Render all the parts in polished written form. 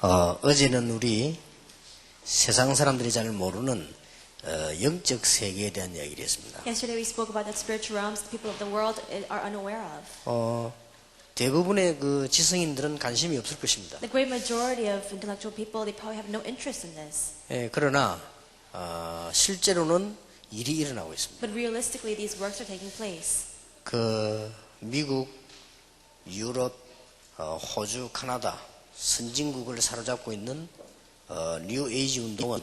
어제는 우리 세상 사람들이 잘 모르는 영적 세계에 대한 이야기를 했습니다. Yesterday we spoke about that spiritual realms the people of the world are unaware of. 대부분의 그 지성인들은 관심이 없을 것입니다. The great majority of intellectual people, they probably have no interest in this. 그러나 실제로는 일이 일어나고 있습니다. But realistically, these works are taking place. 그 미국, 유럽, 호주, 카나다 선진국을 사로잡고 있는 뉴 에이지 운동은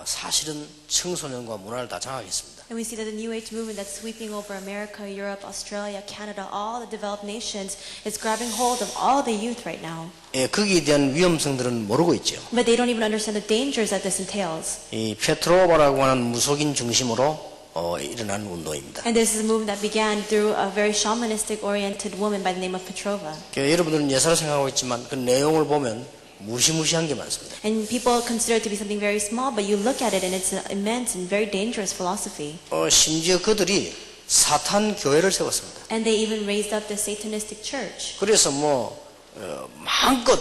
사실은 청소년과 문화를 다 장악했습니다. And we see that the New Age movement that's sweeping over America, Europe, Australia, Canada, all the developed nations is grabbing hold of all the youth right now. 거기에 대한 위험성들은 모르고 있죠. But they don't even understand the dangers that this entails. 이 페트로바라고 하는 무속인 중심으로 일어난 운동입니다. And this is a movement that began through a very shamanistic oriented woman by the name of Petrova. 여러분들은 예사로 생각하고 있지만 그 내용을 보면 무시무시한 게 많습니다. And people consider it to be something very small, but you look at it and it's an immense and very dangerous philosophy. 심지어 그들이 사탄 교회를 세웠습니다. And they even raised up the Satanistic church. 그래서 마음껏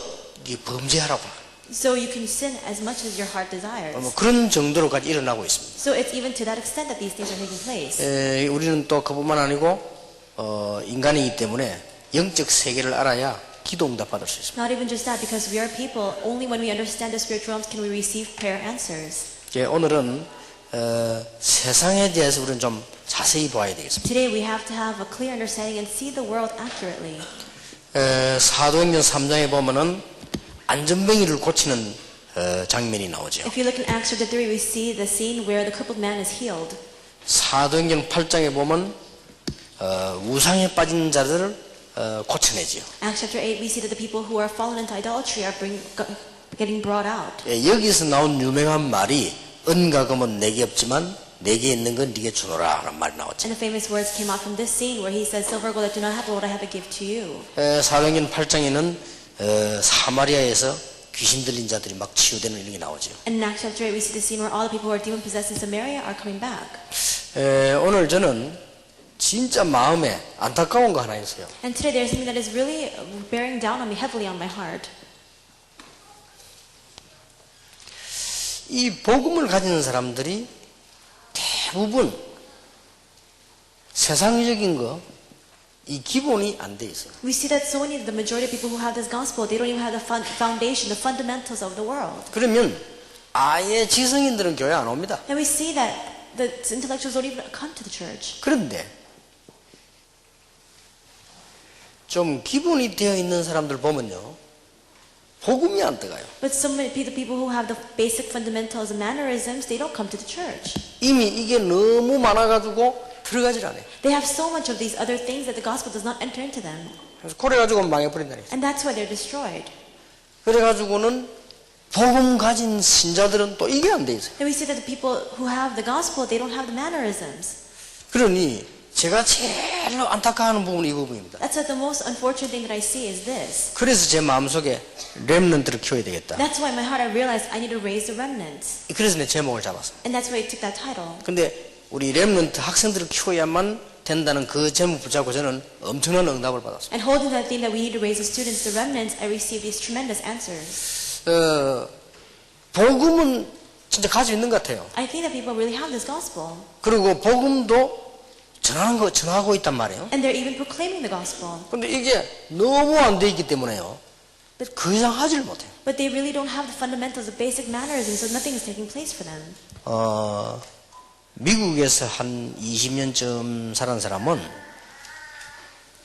범죄하라고. So you can sin as much as your heart desires. 그런 정도로까지 일어나고 있습니다. So it's even to that extent that these things are taking place. 우리는 또 그뿐만 아니고 인간이기 때문에 영적 세계를 알아야 기도 응답 받을 수 있습니다. Not even just that, because we are people. Only when we understand the spiritual realms can we receive prayer answers. 오늘은 세상에 대해서 우리는 좀 자세히 봐야 되겠습니다. Today we have to have a clear understanding and see the world accurately. 사도행전 3장에 보면은 안전뱅이를 고치는 장면이 나오죠. If you look in Acts chapter 3, we see the scene where the crippled man is healed. 사도행전 8장에 보면 우상에 빠진 자들을 고쳐내지요. Acts chapter 8, we see that the people who are fallen into idolatry are getting brought out. 여기서 나온 유명한 말이 은과금은 내게 없지만 내게 있는 건 네게 주노라 하는 말이 나왔죠. And the famous words came out from this scene where he says, "Silver and gold I do not have, but what I have I give to you." 사도행전 8장에는 사마리아에서 귀신 들린 자들이 막 치유되는 이런 게 나오죠. And in Acts chapter 8, we see the scene where all the people who are demon possessed in Samaria are coming back. 오늘 저는 진짜 마음에 안타까운 거 하나 있어요. And today there's something that is really bearing down on me, heavily on my heart. 이 복음을 가지는 사람들이 대부분 세상적인 거 이 기본이 안 돼 있어요. We see that so many of the majority of people who have this gospel, they don't even have the foundation, the fundamentals of the world. 그러면 아예 지성인들은 교회 안 옵니다. And we see that the intellectuals don't even come to the church. 그런데 좀 기본이 되어 있는 사람들 보면요, 복음이 안 들어가요. But so many the people who have the basic fundamentals and mannerisms, they don't come to the church. 이미 이게 너무 많아가지고 들어가질 않아요. They have so much of these other things that the gospel does not enter into them. 그래서 그래가지고 망해버린다니까. And that's why they're destroyed. 그래가지고는 복음 가진 신자들은 또 이게 안 돼 있어요. And we see that the people who have the gospel, they don't have the mannerisms. 그러니 제가 제일 안타까워하는 부분이 이 부분입니다. That's what the most unfortunate thing that I see is this. 그래서 제 마음속에 렘넌트를 키워야 되겠다. That's why in my heart I realized I need to raise the remnants. 그래서 내 제목을 잡았어요. And that's why I took that title. 근데 우리 렘넌트 학생들을 키워야만 된다는 그 제목 붙잡고 저는 엄청난 응답을 받았습니다. And holding that theme that we need to raise the students, the remnants, I received these tremendous answers. 복음은 진짜 가지고 있는 것 같아요. I think that people really have this gospel. 그리고 복음도 전하고 있단 말이에요. And they're even proclaiming the gospel. 근데 이게 너무 안 돼 있기 때문에요. 그 이상 하지를 못해요. But they really don't have the fundamentals, the basic mannerisms, so nothing is taking place for them. 미국에서 한 20년쯤 살은 사람은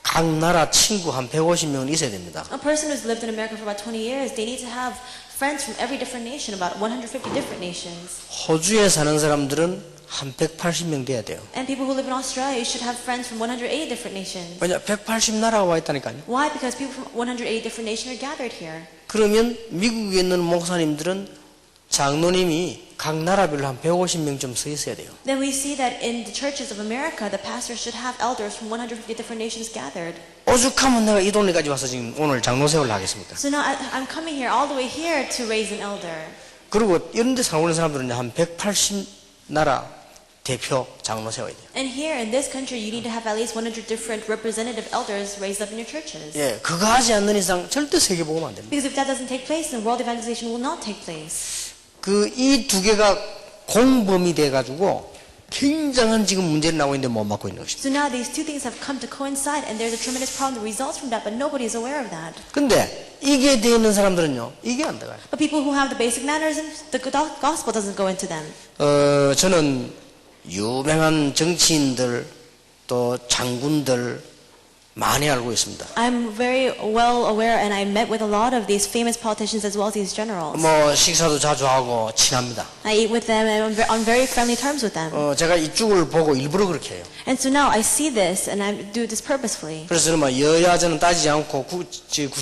각 나라 친구 한 150명은 있어야 됩니다. A person who's lived in America for about 20 years, they need to have friends from every different nation, about 150 different nations. 호주에 사는 사람들은 한 180명 돼야 돼요. And people who live in Australia should have friends from 180 different nations. 왜냐? 180나라가 와 있다니까요. Why? Because people from 180 different nations are gathered here. 그러면 미국에 있는 목사님들은 장로님이 각 나라별로 한 150명쯤 서 있어야 돼요. Then we see that in the churches of America, the pastors should have elders from 150 different nations gathered. 오죽하면 내가 이 동네까지 와서 지금 오늘 장로 세월을 하겠습니까? So now I'm coming here, all the way here to raise an elder. 그리고 이런 데 살고 있는 사람들은 한 180나라 대표 장로 세워야 돼요. And here in this country, you need to have at least 100 different representative elders raised up in your churches. 예, 그거 하지 않는 이상 절대 세계 복음 안 됩니다. Because if that doesn't take place, then world evangelization will not take place. 그 이 두 개가 공범이 돼 가지고 굉장한 지금 문제를 나오고 있는데 못 막고 있는 것입니다. So now these two things have come to coincide, and there's a tremendous problem that results from that, but nobody is aware of that. 근데 이게 돼 있는 사람들은요, 이게 안 들어가요. But people who have the basic mannerisms, the gospel doesn't go into them. 저는 유명한 정치인들 또 장군들 많이 알고 있습니다. I'm very well aware, and I met with a lot of these famous politicians as well as these generals. 뭐 식사도 자주 하고 친합니다. I eat with them, and I'm on very friendly terms with them. 제가 이쪽을 보고 일부러 그렇게 해요. And so now I see this, and I do this purposefully. 그래서 저는 뭐 여야저는 따지지 않고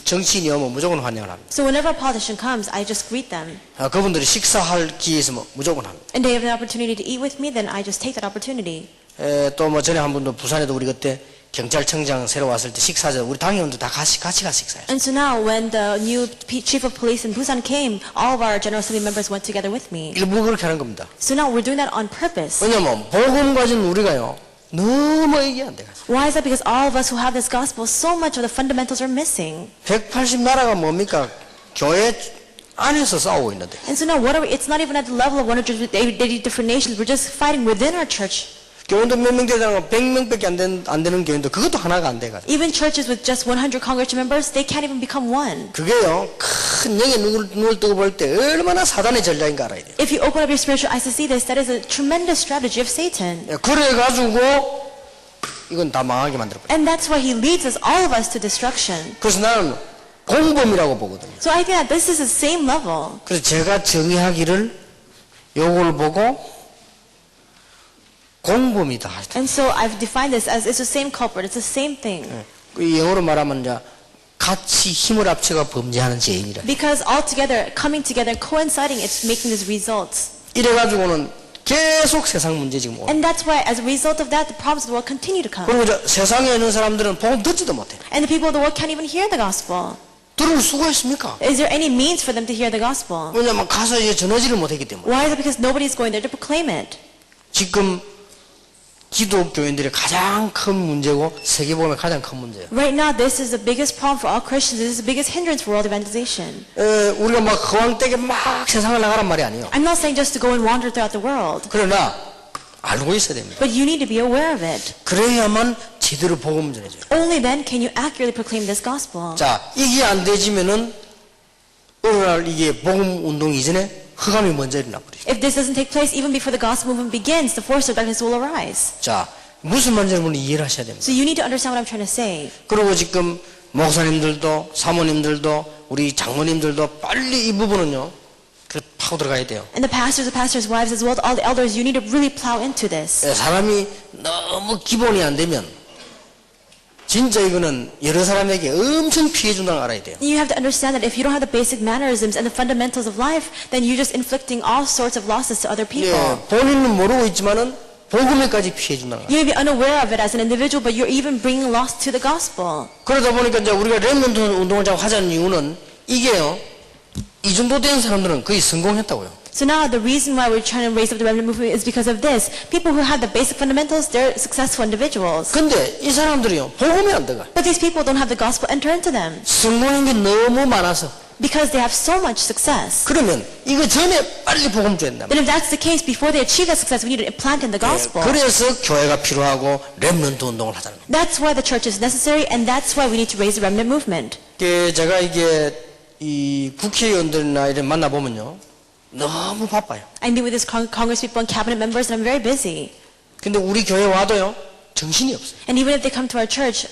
정치인이 오면 무조건 환영을 합니다. So whenever a politician comes, I just greet them. 그분들이 식사할 기회 있으면 무조건 합니다. And they have an opportunity to eat with me, then I just take that opportunity. 또 뭐 전에 한 번도 부산에도 우리 그때 경찰청장 새로 왔을 때 식사자 우리 당의원들 다 같이 가서 식사해요. And so now when the new chief of police in Busan came, all of our General Assembly members went together with me. 일부러 그렇게 하는 겁니다. So now we're doing that on purpose. 왜냐면 복음 가진 우리가요 너무 이게 안 돼요. Why is that? Because all of us who have this gospel, so much of the fundamentals are missing. 180 나라가 뭡니까? 교회 안에서 싸우고 있는데. And so now what are we? It's not even at the level of 180 different nations. We're just fighting within our church. 교인도 몇 명 되잖아. 100명밖에 안 되는 교인도 그것도 하나가 안 돼가지고. Even churches with just 100 congregation members, they can't even become one. 그게요 큰 영의 눈을 뜨고 볼 때 얼마나 사단의 전략인가 알아야 돼요. If you open up your spiritual eyes to see this, that is a tremendous strategy of Satan. 그래가지고 이건 다 망하게 만들어버려. And that's why he leads us, all of us, to destruction. 그래서 나는 공범이라고 보거든요. So I think that this is the same level. 그래서 제가 정의하기를 요걸 보고 공범이다. And so I've defined this as it's the same culprit. It's the same thing. 이 영어로 말하면 이제 같이 힘을 합쳐가 범죄하는 죄인이라. Because all together, coming together, coinciding, it's making these results. 이래가지고는 계속 세상 문제 지금 오고. And that's why, as a result of that, the problems of the world continue to come. 그리고 세상에 있는 사람들은 복음 듣지도 못해. And the people of the world can't even hear the gospel. 들을 수가 있습니까? Is there any means for them to hear the gospel? 왜냐면 가서 이제 전하지를 못했기 때문에. Why is it? Because nobody's going there to proclaim it. 지금 기독교인들의 가장 큰 문제고 세계복음의 가장 큰 문제예요. Right now, this is the biggest problem for all Christians. This is the biggest hindrance for world evangelization. 우리가 막 허황되게 막 세상을 나가란 말이 아니에요. I'm not saying just to go and wander throughout the world, 그러나 알고 있어야 됩니다. but you need to be aware of it. 그래야만 제대로 복음 전해줘요. Only then can you accurately proclaim this gospel. 자, 이게 안 되지면은 어느 날 이게 복음 운동 이전에 흑암이 먼저 일어나 버리죠. If this doesn't take place even before the gospel movement begins, the force of darkness will arise. 자, 무슨 말인지 여러분 이해를 하셔야 됩니다. So you need to understand what I'm trying to say. 그리고 지금 목사님들도 사모님들도 우리 장모님들도 빨리 이 부분은요 그 파고 들어가야 돼요. And the pastors' wives, as well as all the elders, you need to really plow into this. 사람이 너무 기본이 안 되면 진짜 이거는 여러 사람에게 엄청 피해 준다는 걸 알아야 돼요. You have to understand that if you don't have the basic mannerisms and the fundamentals of life, then you're just inflicting all sorts of losses to other people. 본인은 모르고 있지만은 복음에까지 피해 준다는 거예요. You may be unaware of it as an individual, but you're even bringing loss to the gospel. 그러다 보니까 이제 우리가 렘넌트 운동을 자꾸 하자는 이유는 이게요. 이 정도 된 사람들은 거의 성공했다고요. So now the reason why we're trying to raise up the remnant movement is because of this. People who have the basic fundamentals, they're successful individuals. 근데 이 사람들이요. 복음이 안 들어가. But these people don't have the gospel enter into them 성공한 게 너무 많아서. because they have so much success. 그러면 이거 전에 빨리 복음 줘야 된다. Then if that's the case, before they achieve that success, we need to implant in the gospel. 그래서 교회가 필요하고 렘넌트 운동을 하자는 거예요. That's why the church is necessary, and that's why we need to raise the remnant movement. 제가 이게 이 국회의원들이나 이런 만나 보면요. 너무 바빠요. I meet with this Congress people and cabinet members, and I'm very busy. 근데 우리 교회 와도요. 정신이 없어요. And even if they come to our church,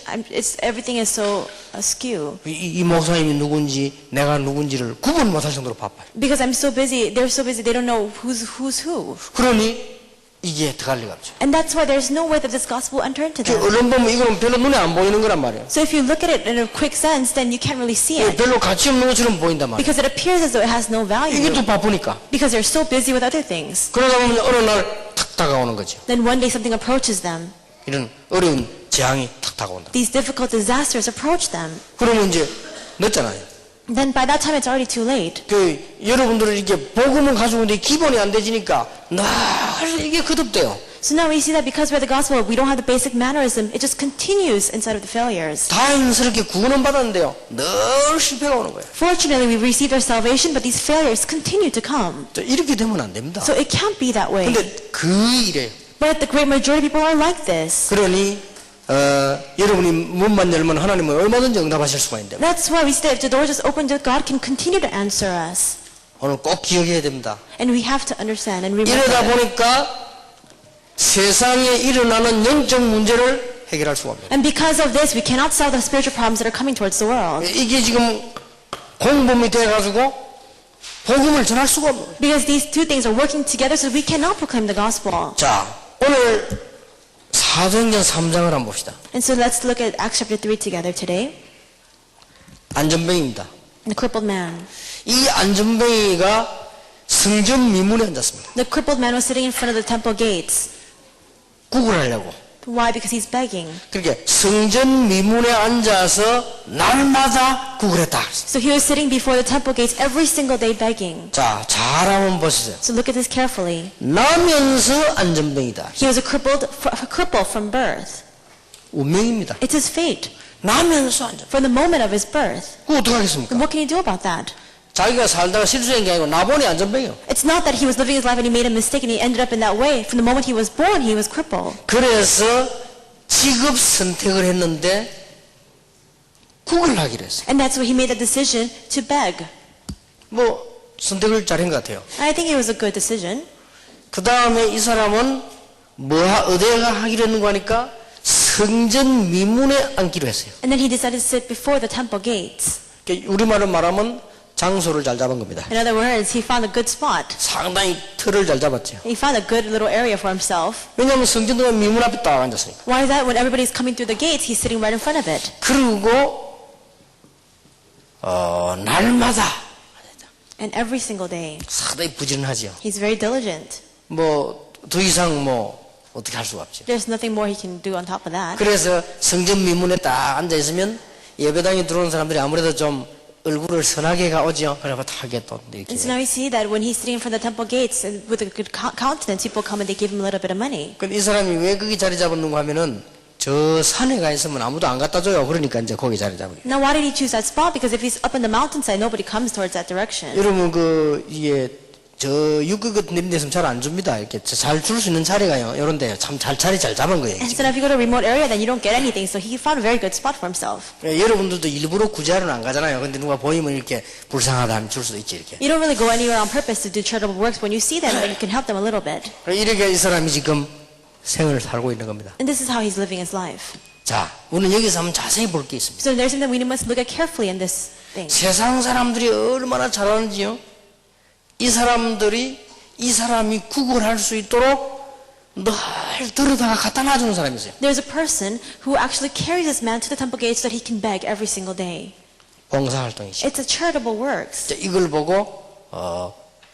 everything is so askew. 이 목사님이 누군지 내가 누군지를 구분 못할 정도로 바빠요. Because I'm so busy, they're so busy, they don't know who's who. 그러니 이게 들어갈 리가 없죠. And that's why there's no way that this gospel will enter into them. 언론 보면 이거는 별로 눈에 안 보이는 거란 말이에요. So if you look at it in a quick sense, then you can't really see it. 별로 가치 없는 것처럼 보인단 말이에요. Because it appears as though it has no 이게 value. 또 바쁘니까. Because they're so busy with other things. 그러다 보면 어느 날 탁 다가오는 거죠. Then one day something approaches them. 이런 어려운 재앙이 탁 다가온다. These difficult disasters approach them. 그러면 이제 늦잖아요. Then by that time it's already too late. 여러분들은 이렇게 복음을 가지고 있는데 기본이 안 되지니까 늘 이게 거듭돼요. So now we see that because we're the gospel, we don't have the basic mannerism. It just continues inside of the failures. 다행스럽게 구원은 받았는데요. 늘 실패가 오는 거예요. Fortunately, we've received our salvation, but these failures continue to come. 이렇게 되면 안 됩니다. So it can't be that way. 근데 그 이래요. But the great majority of people are like this. 그러니 여러분이 문만 열면 하나님은 얼마든지 응답하실 수가 있는데 That's why we say if the door just opened, God can continue to answer us. 오늘 꼭 기억해야 됩니다. And we have to understand and remember 이러다 that. 보니까 세상에 일어나는 영적 문제를 해결할 수가 없어요. And because of this, we cannot solve the spiritual problems that are coming towards the world. 이게 지금 공범이 돼가지고 복음을 전할 수가 없어요. Because these two things are working together, so we cannot proclaim the gospel. 자, 오늘 사도행전 3장을 한번 봅시다. And so let's look at Acts chapter 3 together today. 안전뱅이입니다. The crippled man. 이 안전뱅이가 성전 미문에 앉았습니다. The crippled man was sitting in front of the temple gates. 구걸하려고. Why? Because he's begging. 그렇게 성전 미문에 앉아서 날마다 구걸했다. So he was sitting before the temple gates every single day begging. 자, 잘 한번 보세요. So look at this carefully. 나면서 안전뱅이다. He was a cripple from birth. 운명입니다. It's his fate. 나면서 안전. From the moment of his birth. 그거 어떻게 하겠습니까? And what can he do about that? 자기가 살다가 실수한 게 아니고 나보니 안전뱅이요. It's not that he was living his life and he made a mistake and he ended up in that way. From the moment he was born, he was crippled. 그래서 직업 선택을 했는데 구걸하기로 했어요. And that's why he made the decision to beg. 뭐 선택을 잘한 것 같아요. I think it was a good decision. 그 다음에 이 사람은 어디가 하기로 했는가 하니까 성전 미문에 앉기로 했어요. And then he decided to sit before the temple gates. 우리말로 말하면 장소를 잘 잡은 겁니다. In other words, he found a good spot. 상당히 틀을 잘 잡았죠. He found a good little area for himself. 왜냐하면 성전도 미문 앞에 딱 앉았으니까. Why is that? When everybody's coming through the gates, he's sitting right in front of it. 그리고 날마다 And every single day, 상당히 부지런하죠. he's very diligent. 뭐 더 이상 뭐 어떻게 할 수가 없죠. There's nothing more he can do on top of that. 그래서 성전 미문에 딱 앉아 있으면 예배당에 들어오는 사람들이 아무래도 좀 얼굴을 선하게 가오죠. 그래서 하게 또 이렇게. And so now we see that when he's sitting in front of the temple gates and with a good countenance, people come and they give him a little bit of money. 근데 이 사람이 왜 거기 자리 잡았는가 하면은 저 산에 가 있으면 아무도 안 갖다 줘요. 그러니까 이제 거기 자리 잡으려. Now why did he choose that spot? Because if he's up in the mountainside, nobody comes towards that direction. 여러분 이게 저 육교 같은 데 있으면 잘 안 줍니다. 이렇게 잘 줄 수 있는 자리가요. 이런데 참 자리 잘 잡은 거예요. And so now if you go to a remote area, then you don't get anything. So he found a very good spot for himself. 여러분들도 일부러 구제하러 안 가잖아요. 근데 누가 보이면 이렇게 불쌍하다 하면 줄 수도 있지 이렇게. You don't really go anywhere on purpose to do charitable works. When you see them, then you can help them a little bit. 이렇게 이 사람이 지금 생을 살고 있는 겁니다. And this is how he's living his life. 자, 우리는 여기서 한번 자세히 볼 게 있습니다. So there's something that we must look at carefully in this thing. 세상 사람들이 얼마나 잘하는지요. 이 사람이 구걸할 수 있도록 늘 들여다가 갖다 놔주는 사람이 있어요. There's a person who actually carries this man to the temple gate so that he can beg every single day. 봉사활동이죠. It's a charitable works. 이걸 보고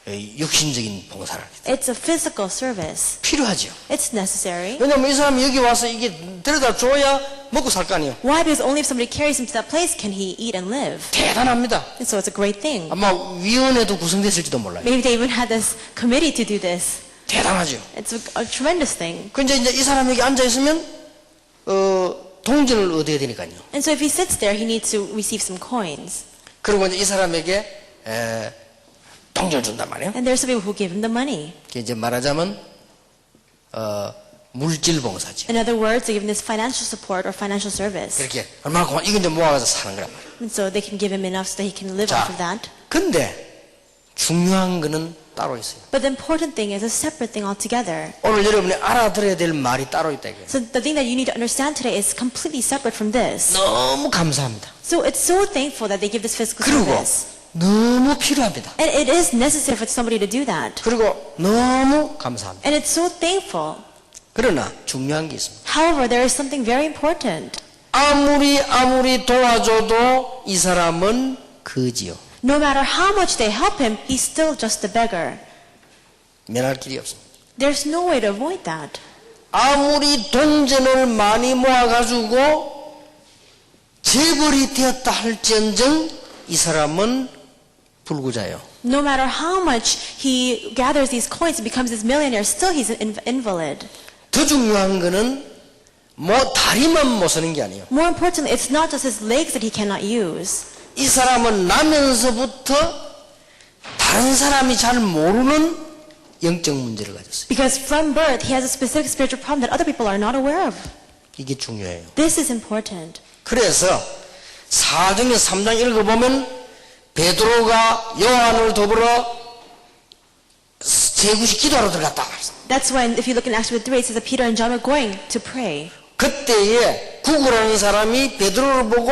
육신적인 봉사를 It's a physical service. 필요하죠. It's necessary. 왜냐면 이 사람이 여기 와서 이게 데려다 줘야 먹고 살 거 아니에요. Why? Because only if somebody carries him to that place can he eat and live. 대단합니다. And so it's a great thing. 아마 위원회도 구성됐을지도 몰라요. Maybe they even had this committee to do this. 대단하죠. It's a tremendous thing. 근데 이제 이 사람이 여기 앉아 있으면 동전을 얻어야 되니까요. And so if he sits there, he needs to receive some coins. 그리고 이제 이 사람에게 동전을 준단 말이에요. And there's some people who give him the money. 이제 말하자면 물질 봉사지. In other words, they give him this financial support or financial service. 이렇게 얼마나 고마 이거 이제 모아가서 사는 거란 말이에요. And so they can give him enough so that he can live off of that. 근데 중요한 거는 따로 있어요. But the important thing is a separate thing altogether. 오늘 여러분이 알아들어야 될 말이 따로 있다 이거예요. So the thing that you need to understand today is completely separate from this. 너무 감사합니다. So it's so thankful that they give this physical 그리고 service. 너무 필요합니다. And it is necessary for somebody to do that. 그리고 너무 감사합니다. And it's so thankful. 그러나 중요한 게 있습니다. However, there is something very important. 아무리 도와줘도 이 사람은 거지요. No matter how much they help him, he's still just a beggar. 면할 길이 없습니다. There's no way to avoid that. 아무리 동전을 많이 모아가지고 재벌이 되었다 할지언정 이 사람은 불구자예요. No matter how much he gathers these coins and becomes this millionaire, still he's an invalid. 더 중요한 거는 뭐 다리만 못 쓰는 게 아니에요. More importantly, it's not just his legs that he cannot use. 이 사람은 나면서부터 다른 사람이 잘 모르는 영적 문제를 가졌어요. Because from birth, he has a specific spiritual problem that other people are not aware of. 이게 중요해요. This is important. 그래서 사도행전 3장 읽어보면 베드로가 요한을 더불어 제9시 기도하러 들어갔다. That's when, if you look in Acts 3, it says that Peter and John were going to pray. 그때에 구구라는 사람이 베드로를 보고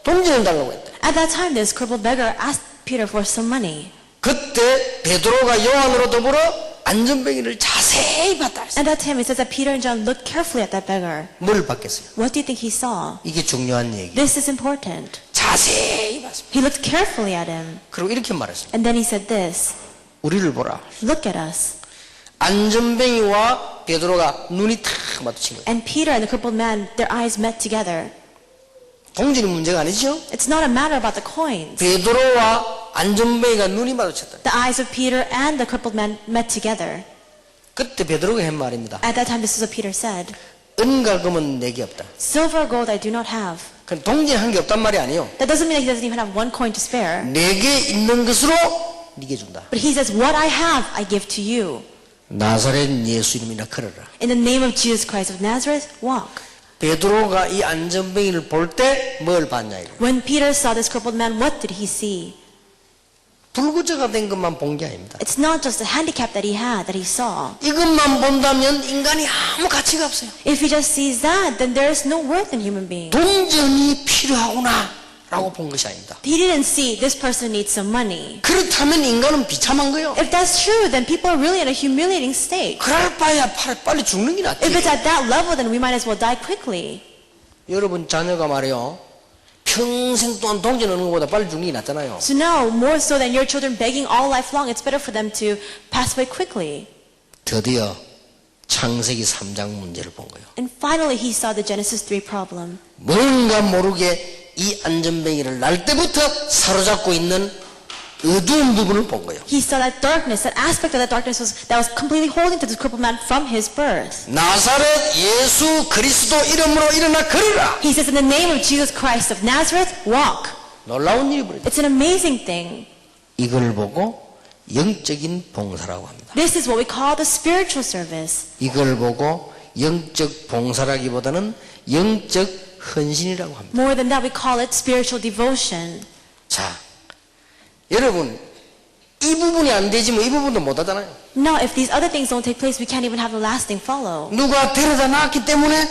동전을 달라고 했다. At that time, this crippled beggar asked Peter for some money. 그때 베드로가 요한으로 더불어 안전뱅이를 자세히 봤다. At that time, it says that Peter and John looked carefully at that beggar. 뭘 봤겠어요? What do you think he saw? 이게 중요한 얘기. This is important. 자세히 봤습니다. He looked carefully at him. 그리고 이렇게 말했습니다. And then he said this, 우리를 보라. look at us. 안전뱅이와 베드로가 눈이 탁 마주친 거예요. And Peter and the crippled man, their eyes met together. 동전이 문제가 아니죠. It's not a matter about the coins. 베드로와 안전뱅이가 눈이 마주쳤다. The eyes of Peter and the crippled man met together. 그때 베드로가 한 말입니다. At that time, this is what Peter said. 은과 금은 내게 없다. Silver or gold I do not have. 그럼 동전 한 개 없단 말이 아니에요. That doesn't mean that he doesn't even have one coin to spare. 내게 있는 것으로 네게 준다. But he says, what I have, I give to you. 나사렛 예수 이름이나 걸어라. In the name of Jesus Christ of Nazareth, walk. 베드로가 이 안전뱅이를 볼 때 뭘 봤냐 이래. When Peter saw this crippled man, what did he see? 불구조가 된 것만 본 게 아닙니다. It's not just the handicap that he had, that he saw. 이것만 본다면 인간이 아무 가치가 없어요. If he just sees that, then there is no worth in human being. 동전이 필요하구나 라고 본 것이 아닙니다. He didn't see this person needs some money. 그렇다면 인간은 비참한 거예요. If that's true, then people are really in a humiliating state. 그럴 바에야 빨리 죽는 게 낫지. If it's at that level, then we might as well die quickly. 여러분 자녀가 말이요 평생 동안 동전 얻는 것보다 빨리 죽는 게 낫잖아요. So now, more so than your children begging all life long, it's better for them to pass away quickly. 드디어 창세기 3장 문제를 본 거예요. And finally, he saw the Genesis 3 problem. 뭔가 모르게 이 안전뱅이를 날 때부터 사로잡고 있는 어두운 부분을 본 거예요. He saw that darkness, that aspect of that darkness that was completely holding to this crippled man from his birth. 나사렛 예수 그리스도 이름으로 일어나 걸으라. He says, in the name of Jesus Christ of Nazareth, walk. 놀라운 일이 벌어졌어요. It's an amazing thing. 이걸 보고 영적인 봉사라고 합니다. This is what we call the spiritual service. 이걸 보고 영적 봉사라기보다는 영적 헌신이라고 합니다. More than that, we call it spiritual devotion. 자, 여러분 이 부분이 안 되지 뭐 이 부분도 못 하잖아요. Now, if these other things don't take place, we can't even have the last thing follow. 누가 데려다 놨기 때문에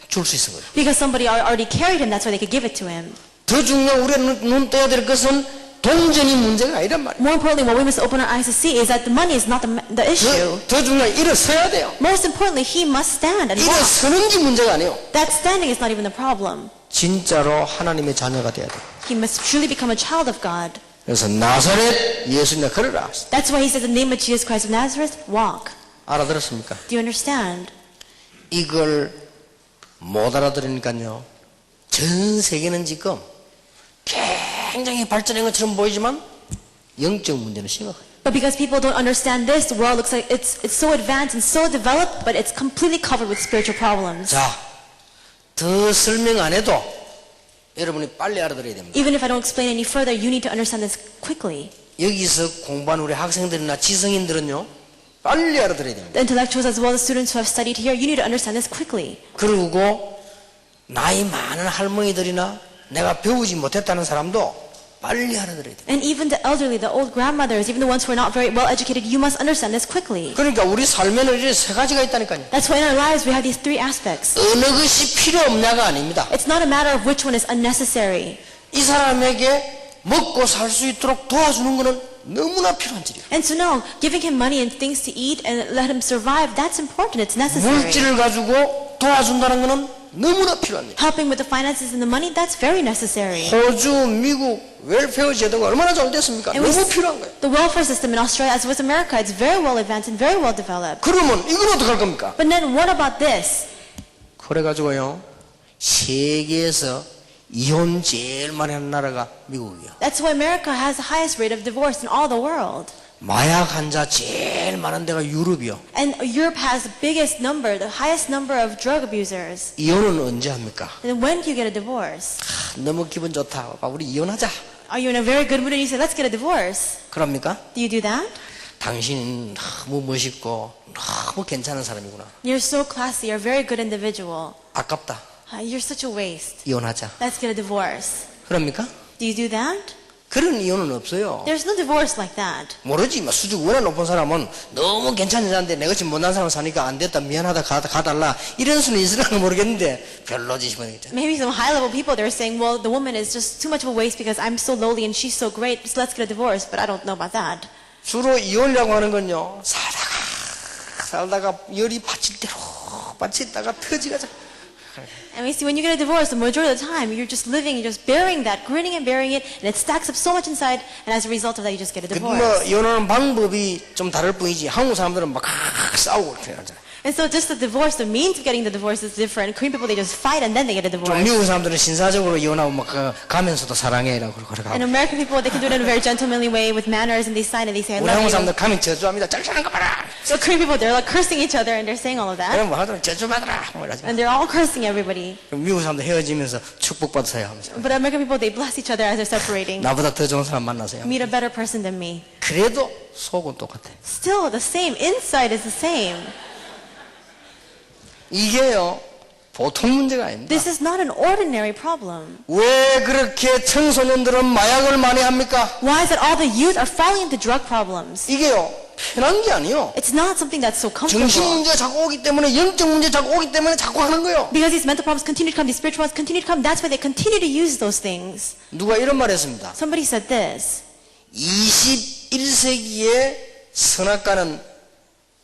줄 수 있는 거예요. Because somebody already carried him, that's why they could give it to him. 더 중요한 우리가 눈 떼야 될 것은 동전이 문제가 아니란 말이에요. More importantly, what we must open our eyes to see is that the money is not the issue. 더 중요한 일어서야 돼요. Most importantly, he must stand and walk. 일어서는 게 문제가 아니에요. That standing is not even the problem. 진짜로 하나님의 자녀가 돼야 돼요. He must truly become a child of God. 그래서 나사렛 예수님을 걸으라. That's why he says, in the name of Jesus Christ of Nazareth, walk. 알아들었습니까? Do you understand? 이걸 못 알아들으니까요. 전 세계는 지금 굉장히 발전한 것처럼 보이지만 영적 문제는 심각해요. But because people don't understand this, the world looks like it's so advanced and so developed, but it's completely covered with spiritual problems. 자, 더 설명 안 해도 여러분이 빨리 알아들어야 됩니다. Even if I don't explain any further, you need to understand this quickly. 여기서 공부하는 우리 학생들이나 지성인들은요, 빨리 알아들어야 됩니다. The intellectuals as well as the students who have studied here, you need to understand this quickly. 그리고 나이 많은 할머니들이나 내가 배우지 못했다는 사람도 빨리 알아들어야 돼요. And even the elderly, the old grandmothers, even the ones who are not very well educated, you must understand this quickly. 그러니까 우리 삶에는 이제 세 가지가 있다니까요. That's why in our lives we have these three aspects. 어느 것이 필요 없냐가 아닙니다. It's not a matter of which one is unnecessary. 이 사람에게 먹고 살 수 있도록 도와주는 것은 너무나 필요한 일이에요. And so no, giving him money and things to eat and let him survive, that's important, it's necessary. 물질을 가지고 도와준다는 것은 너무나 필요한 일. Helping with the finances and the money, that's very necessary. 호주, 미국 웰페어 제도가 얼마나 잘 됐습니까? And we 너무 see 필요한 거예요. the welfare system in Australia, as with America, it's very well advanced and very well developed. 그러면 이건 어떡할 겁니까? But then what about this? 그래가지고요, 세계에서 이혼 제일 많이 하는 나라가 미국이에요. That's why America has the highest rate of divorce in all the world. 마약 환자 제일 많은 데가 유럽이요. And Europe has the biggest number, the highest number of drug abusers. 이혼은 언제 합니까? And then when do you get a divorce? 너무 기분 좋다. 우리 이혼하자. Are you in a very good mood and you say, let's get a divorce? 그럽니까? Do you do that? 당신은 너무 멋있고 너무 괜찮은 사람이구나. You're so classy, you're a very good individual. 아깝다. You're such a waste. 이혼하자. Let's get a divorce. 그럽니까? Do you do that? 그런 이혼은 없어요. There's no divorce like that. 모르지. 수준 워낙 높은 사람은 너무 괜찮은 여자인데 내가 지금 못난 사람 사니까 안 됐다. 미안하다. 가달라. 이런 수는 있으려나 모르겠는데 별로지 싶어요. Maybe some high-level people, they're saying, well, the woman is just too much of a waste because I'm so lowly and she's so great, so let's get a divorce. But I don't know about that. 주로 이혼이라고 하는 건요. 살다가 열이 받칠 대로 받치다가 터지가자. And we see when you get a divorce, the majority of the time, you're just living, you're just bearing that, grinning and bearing it, and it stacks up so much inside, and as a result of that, you just get a divorce. 이혼하는 방법이 좀 다를 뿐이지. 한국 사람들은 막 싸우고 그렇게 하잖아요. And so just the divorce, the means of getting the divorce is different. Korean people, they just fight and then they get a 좀 divorce. 미국 사람들은 신사적으로 이혼하고 막 가면서도 사랑해라고 그러고. And American people, they can do it in a very gentlemanly way with manners, and they sign and they say, I 우리 love 한국 you. 사람들 가면 저주합니다. 짤짤한 거 봐라. So Korean people, they're like cursing each other and they're saying all of that. 그럼 뭐 하더라. 저주받아라. 뭐 이러지. And they're all cursing everybody. 미국 사람들 헤어지면서 축복받으세요 하면서. But American people, they bless each other as they're separating. 나보다 더 좋은 사람 만나세요. Meet a better person than me. 그래도 속은 똑같아. Still the same. Inside is the same. 이게요. 보통 문제가 아닙니다. This is not an ordinary problem. 왜 그렇게 청소년들은 마약을 많이 합니까? Why is it all the youth are falling into drug problems? 이게요. 편한 게 아니에요. It's not something that's so 정신 comfortable. 문제가 자꾸 오기 때문에 영적 문제 자꾸 오기 때문에 자꾸 하는 거예요. Because these mental problems continue to come, these spiritual ones continue to come, that's why they continue to use those things. 누가 이런 말 했습니다. Somebody said this. 21세기의 선악과는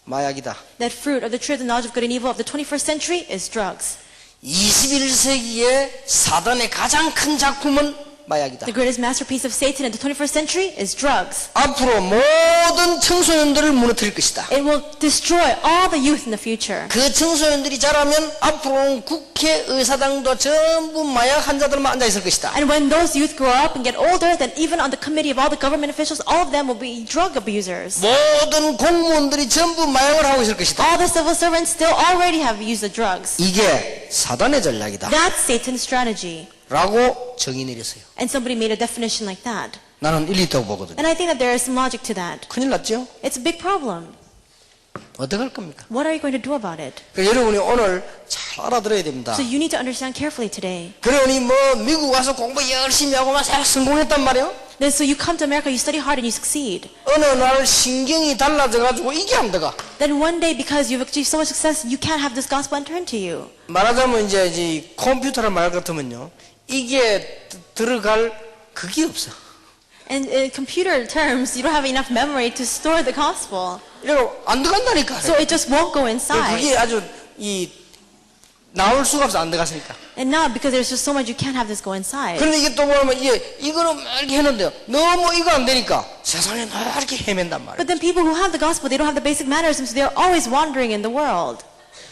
마약이다. That fruit of the tree of the knowledge of good and evil of the 21st century is drugs. 21세기의 사단의 가장 큰 작품은 마약이다. The greatest masterpiece of Satan in the 21st century is drugs. 앞으로 모든 청소년들을 무너뜨릴 것이다. It will destroy all the youth in the future. 그 청소년들이 자라면 앞으로는 국회의사당도 전부 마약 환자들만 앉아 있을 것이다. And when those youth grow up and get older, then even on the committee of all the government officials, all of them will be drug abusers. 모든 공무원들이 전부 마약을 하고 있을 것이다. All the civil servants still already have used the drugs. 이게 사단의 전략이다. That's Satan's strategy. 라고 정의 내렸어요. And somebody made a definition like that. 나는 일리 있다고 보거든요. And I think that there is some logic to that. 큰일 났죠? It's a big problem. 어떡할 겁니까? What are you going to do about it? 그러니까 여러분이 오늘 잘 알아들어야 됩니다. So you need to understand carefully today. 그러니 뭐 미국 와서 공부 열심히 하고 막 성공했단 말이에요? Then so you come to America, you study hard and you succeed. 어느 날 신경이 달라져가지고 이게 안 들어가. Then one day, because you've achieved so much success, you can't have this gospel enter into you. 말하자면 이제 컴퓨터를 말 같으면요. 이게 들어갈 그게 없어. And in computer terms, you don't have enough memory to store the gospel. 이거 안 들어간다니까. So it just won't go inside. 그게 아주 나올 수가 없어. 안 들어갔으니까. And now, because there's just so much, you can't have this go inside. 그런데 이게 또 보면 이거는 이렇게 했는데요. 너무 이거 안 되니까 세상에 이렇게 헤맨단 말이에요. But then people who have the gospel, they don't have the basic mannerisms, so they're always wandering in the world.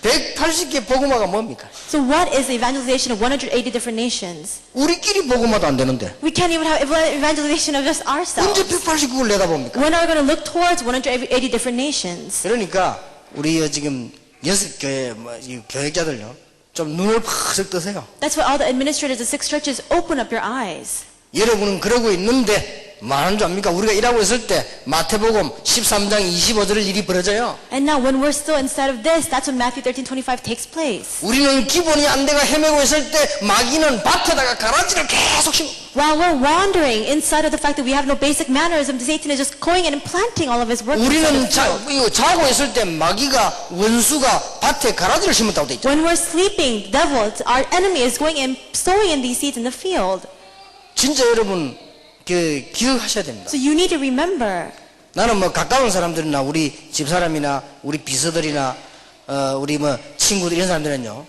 180개 복음화가 뭡니까? So what is the evangelization of 180 different nations? 우리끼리 복음화도 안 되는데 We can't even have evangelization of just 언제 ourselves. 189를 내다봅니까? When are we going to look towards 180 different nations? 그러니까 우리 지금 6교회 이 교역자들요 좀 눈을 팍 뜨세요. That's why all the administrators of 6 churches open up your eyes. 여러분은 그러고 있는데 많은 줄 압니까? 우리가 일하고 있을 때 마태복음 13장 25절을 일이 벌어져요. And now when we're still inside of this, that's when Matthew 13:25 takes place. 우리는 기본이 안 돼가 헤매고 있을 때 마귀는 밭에다가 가라지를 계속 심어. While we're wandering inside of the fact that we have no basic mannerism, Satan is just going in and planting all of his work. 우리는 자고 있을 때 마귀가 원수가 밭에 가라지를 심었다고 돼 있죠. When we're sleeping, devil, our enemy is going and sowing in these seeds in the field. 진짜 여러분 기억하셔야 됩니다. So you need to remember. 나는 뭐 가까운 사람들이나 우리 집사람이나 우리 비서들이나 우리 뭐 친구들 이런 사람들은요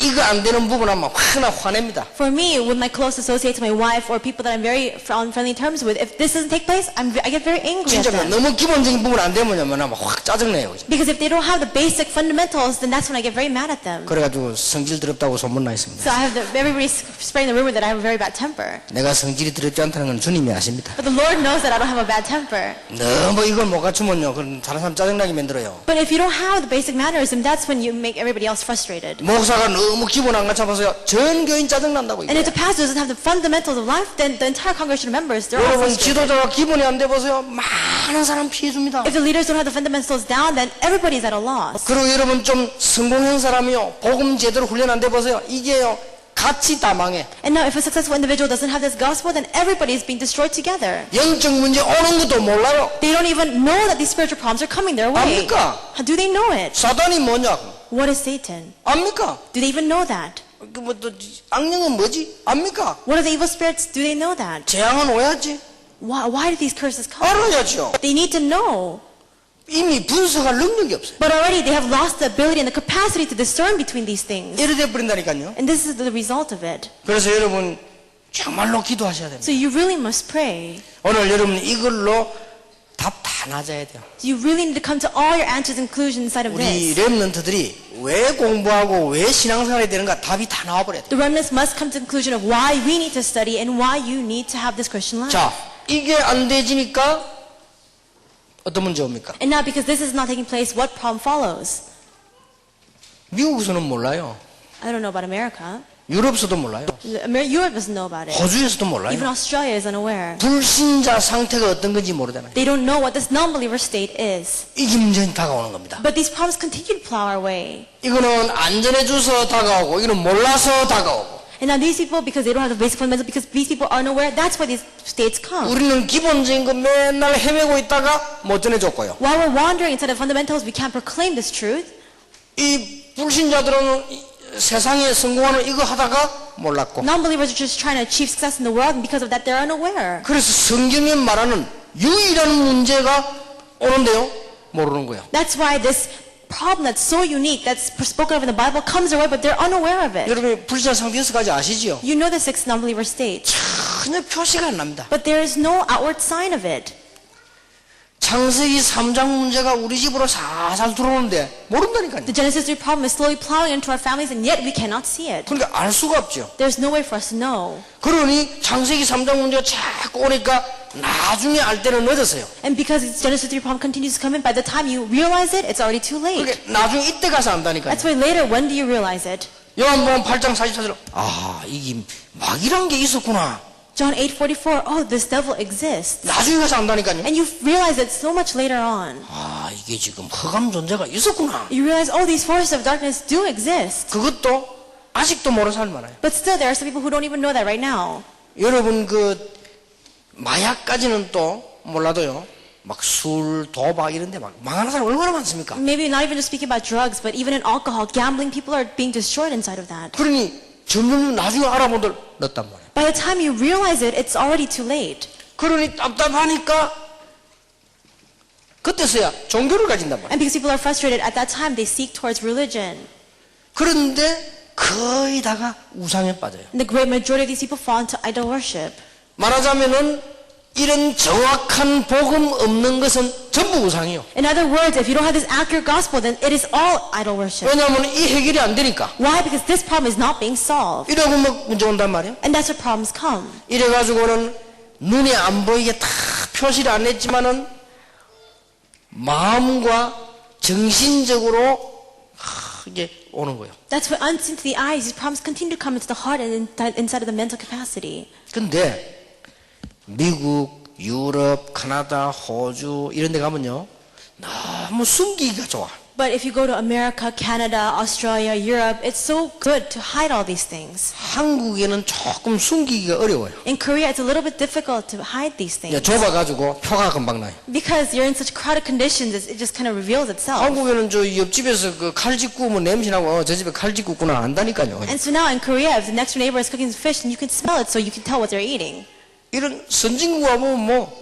이거 안 되는 부분하면 확나 화냅니다. For me, with my close associates, my wife, or people that I'm very on friendly terms with, if this doesn't take place, I get very angry at 진짜 them. 너무 기본적인 부분 안 되면요, 확 짜증내요. Because if they don't have the basic fundamentals, then that's when I get very mad at them. 그래가지고 성질 더럽다고 소문나 있습니다. So everybody's spreading the rumor that I have a very bad temper. 내가 성질이 더럽지 않다는 건 주님이 아십니다. But the Lord knows that I don't have a bad temper. 너무 이걸 못 갖추면요, 그럼 다른 사람 짜증나게 만들어요. But if you don't have the basic mannerism, that's when you make everybody else frustrated. 목사가 너무 기본 안 갖춰봐서요, 전 교인 짜증난다고. And if the pastor doesn't have the fundamentals of life, then the entire congregation of members, they're all 여러분 frustrated. 지도자가 기본이 안 돼 보세요, 많은 사람 피해 줍니다. If the leaders don't have the fundamentals down, then everybody's at a loss. 그리고 여러분 좀 성공한 사람이요, 복음 제대로 훈련 안 돼 보세요, 이게요 같이 다 망해. And now if a successful individual doesn't have this gospel, then everybody is being destroyed together. 영적 문제 오는 것도 몰라요. They don't even know that these spiritual problems are coming their way. 압니까? How do they know it? 사단이 뭐냐고. What is Satan? 압니까? Do they even know that? 또 악령은 뭐지? 압니까? What are the evil spirits? Do they know that? 재앙은 오야지. Why did these curses come? 알아야죠. They need to know. 이미 분석할 능력이 없어요. But already they have lost the ability and the capacity to discern between these things. 이래 돼 버린다니까요. And this is the result of it. 그래서 여러분 정말로 기도하셔야 됩니다. So you really must pray. 오늘 여러분 이걸로 답 다 낮아야 돼요. You really need to come to all your answers and conclusions inside of 우리 this. 렘넌트들이 왜 공부하고 왜 신앙생활이 되는가 답이 다 나와버려야 돼요. The remnants must come to the conclusion of why we need to study and why you need to have this Christian life. 자, 이게 안 되지니까 어떤 문제 옵니까? And now because this is not taking place, what problem follows? 미국에서는 몰라요. I don't know about America. 유럽에서도 몰라요. Europe doesn't know about it. 호주에서도 Even 몰라요. Australia is unaware. 불신자 상태가 어떤 건지 모르잖아요. They don't know what this non-believer state is. 이게 문제는 다가오는 겁니다. But these problems continue to plow our way. 이거는 안전해 줘서 다가오고 이거는 몰라서 다가오고. And now these people, because they don't have the basic fundamentals, because these people aren't aware, that's why these states come. 우리는 기본적인 거 맨날 헤매고 있다가 못 전해줬고요. While we're wandering inside of fundamentals, we can't proclaim this truth. 이 불신자들은 세상에 성공하는 이거 하다가 몰랐고. Non-believers are just trying to achieve success in the world, and because of that, they're unaware. 그래서 성경에 말하는 유일한 문제가 오는데요, 모르는 거예요. That's why this problem that's so unique, that's spoken of in the Bible, comes their way, but they're unaware of it. 여러분이 불신자 상태 6가지 아시지요? You know the 6 non-believer states, 전혀 표시가 안 납니다. but there is no outward sign of it. 창세기 3장 문제가 우리 집으로 살살 들어오는데 모른다니까요. The Genesis 3 problem is slowly plowing into our families, and yet we cannot see it. 그러니까 알 수가 없죠. There's no way for us to know. 그러니 창세기 3장 문제가 자꾸 오니까 나중에 알 때는 늦었어요. And because Genesis 3 problem continues to come in, by the time you realize it, it's already too late. 그러니까 나중에 이때 가서 안다니까요. That's why later, when do you realize it? 요한복음 8장 44절 이게 막이란 게 있었구나. John 8:44, oh, this devil exists. 나중에 가서 안다니까요. And you realize it so much later on. 이게 지금 흑암 존재가 있었구나. You realize, oh, these forces of darkness do exist. 그것도 아직도 모르는 사람이 많아요. But still, there are some people who don't even know that right now. 여러분 그 마약까지는 또 몰라도요. 막 술, 도박 이런데 막 망하는 사람 얼마나 많습니까? Maybe not even just speaking about drugs, but even in alcohol, gambling, people are being destroyed inside of that. 그러니 점점 나중에 알아보들 늦단 말이에요. By the time you realize it, it's already too late. 그러니 답답하니까 그때서야 종교를 가진단 말이에요. And because people are frustrated, at that time they seek towards religion. 그런데 거의 다가 우상에 빠져요. And the great majority of these people fall into idol worship. 말하자면은 이런 정확한 복음 없는 것은 전부 우상이요. In other words, if you don't have this accurate gospel, then it is all idol worship. 왜냐하면 이 해결이 안 되니까. Why? Because this problem is not being solved. 이러고 막 문제 온단 말이에요. And that's where problems come. 이래가지고는 눈에 안 보이게 다 표시를 안 했지만은 마음과 정신적으로 이게 오는 거예요. That's why unseen to the eyes, these problems continue to come into the heart and inside of the mental capacity. 근데 미국, 유럽, 카나다, 호주 이런 데 가면요. 너무 숨기기가 좋아. But if you go to America, Canada, Australia, Europe, it's so good to hide all these things. 한국에는 조금 숨기기가 어려워요. In Korea, it's a little bit difficult to hide these things. 좁아가지고 표가 금방 나요. Because you're in such crowded conditions, it just kind of reveals itself. 한국에는 저 옆집에서 그 칼집 구우면 냄새나고 저 집에 칼집 굽구나 안다니까요. And so now in Korea, if the next door neighbor is cooking fish, and you can smell it, so you can tell what they're eating. 이런 선진국하고 뭐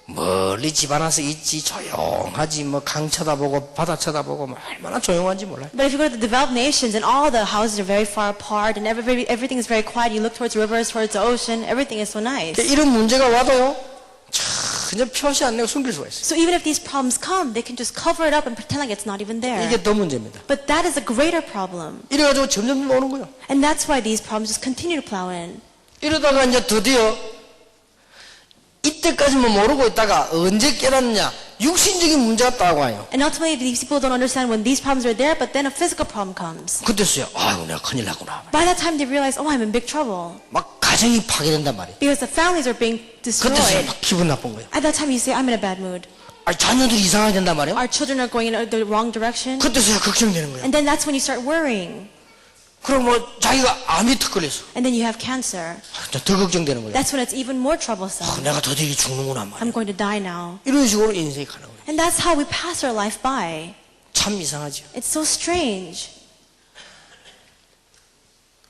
멀리 집 하나서 있지 조용하지 뭐 강 쳐다보고 바다 쳐다보고 뭐 얼마나 조용한지 몰라요. But if you go to the developed nations and all the houses are very far apart and everything is very quiet, you look towards rivers, towards the ocean, everything is so nice. 이런 문제가 와도요, 전혀 표시 안 내고 숨길 수가 있어요. So even if these problems come, they can just cover it up and pretend like it's not even there. 이게 더 문제입니다. But that is a greater problem. 이래가지고 점점 오는 거예요. And that's why these problems just continue to plow in. 이러다가 이제 드디어 이때까지만 모르고 있다가 언제 깨닫느냐, 육신적인 문제가 따고 와요. And ultimately, these people don't understand when these problems are there, but then a physical problem comes. 그때서야 아이고 내가 큰일 났구나. By that time, they realize, oh, I'm in big trouble. 막 가정이 파괴된단 말이에요. Because the families are being 그때서야 destroyed. 막 기분 나쁜 거예요. At that time, you say, I'm in a bad mood. 아니, 자녀들이 이상하게 된단 말이에요. Our children are going in the wrong direction. 그때서야 걱정되는 거예요. And then that's when you start worrying. 그럼 뭐 자기가 암이 턱 걸렸어. And then you have cancer. 더 걱정되는 거예요. That's when it's even more troublesome. 내가 도저히 죽는구나 말이에요. I'm going to die now. 이런 식으로 인생이 가는 거예요. And that's how we pass our life by. 참 이상하죠. It's so strange.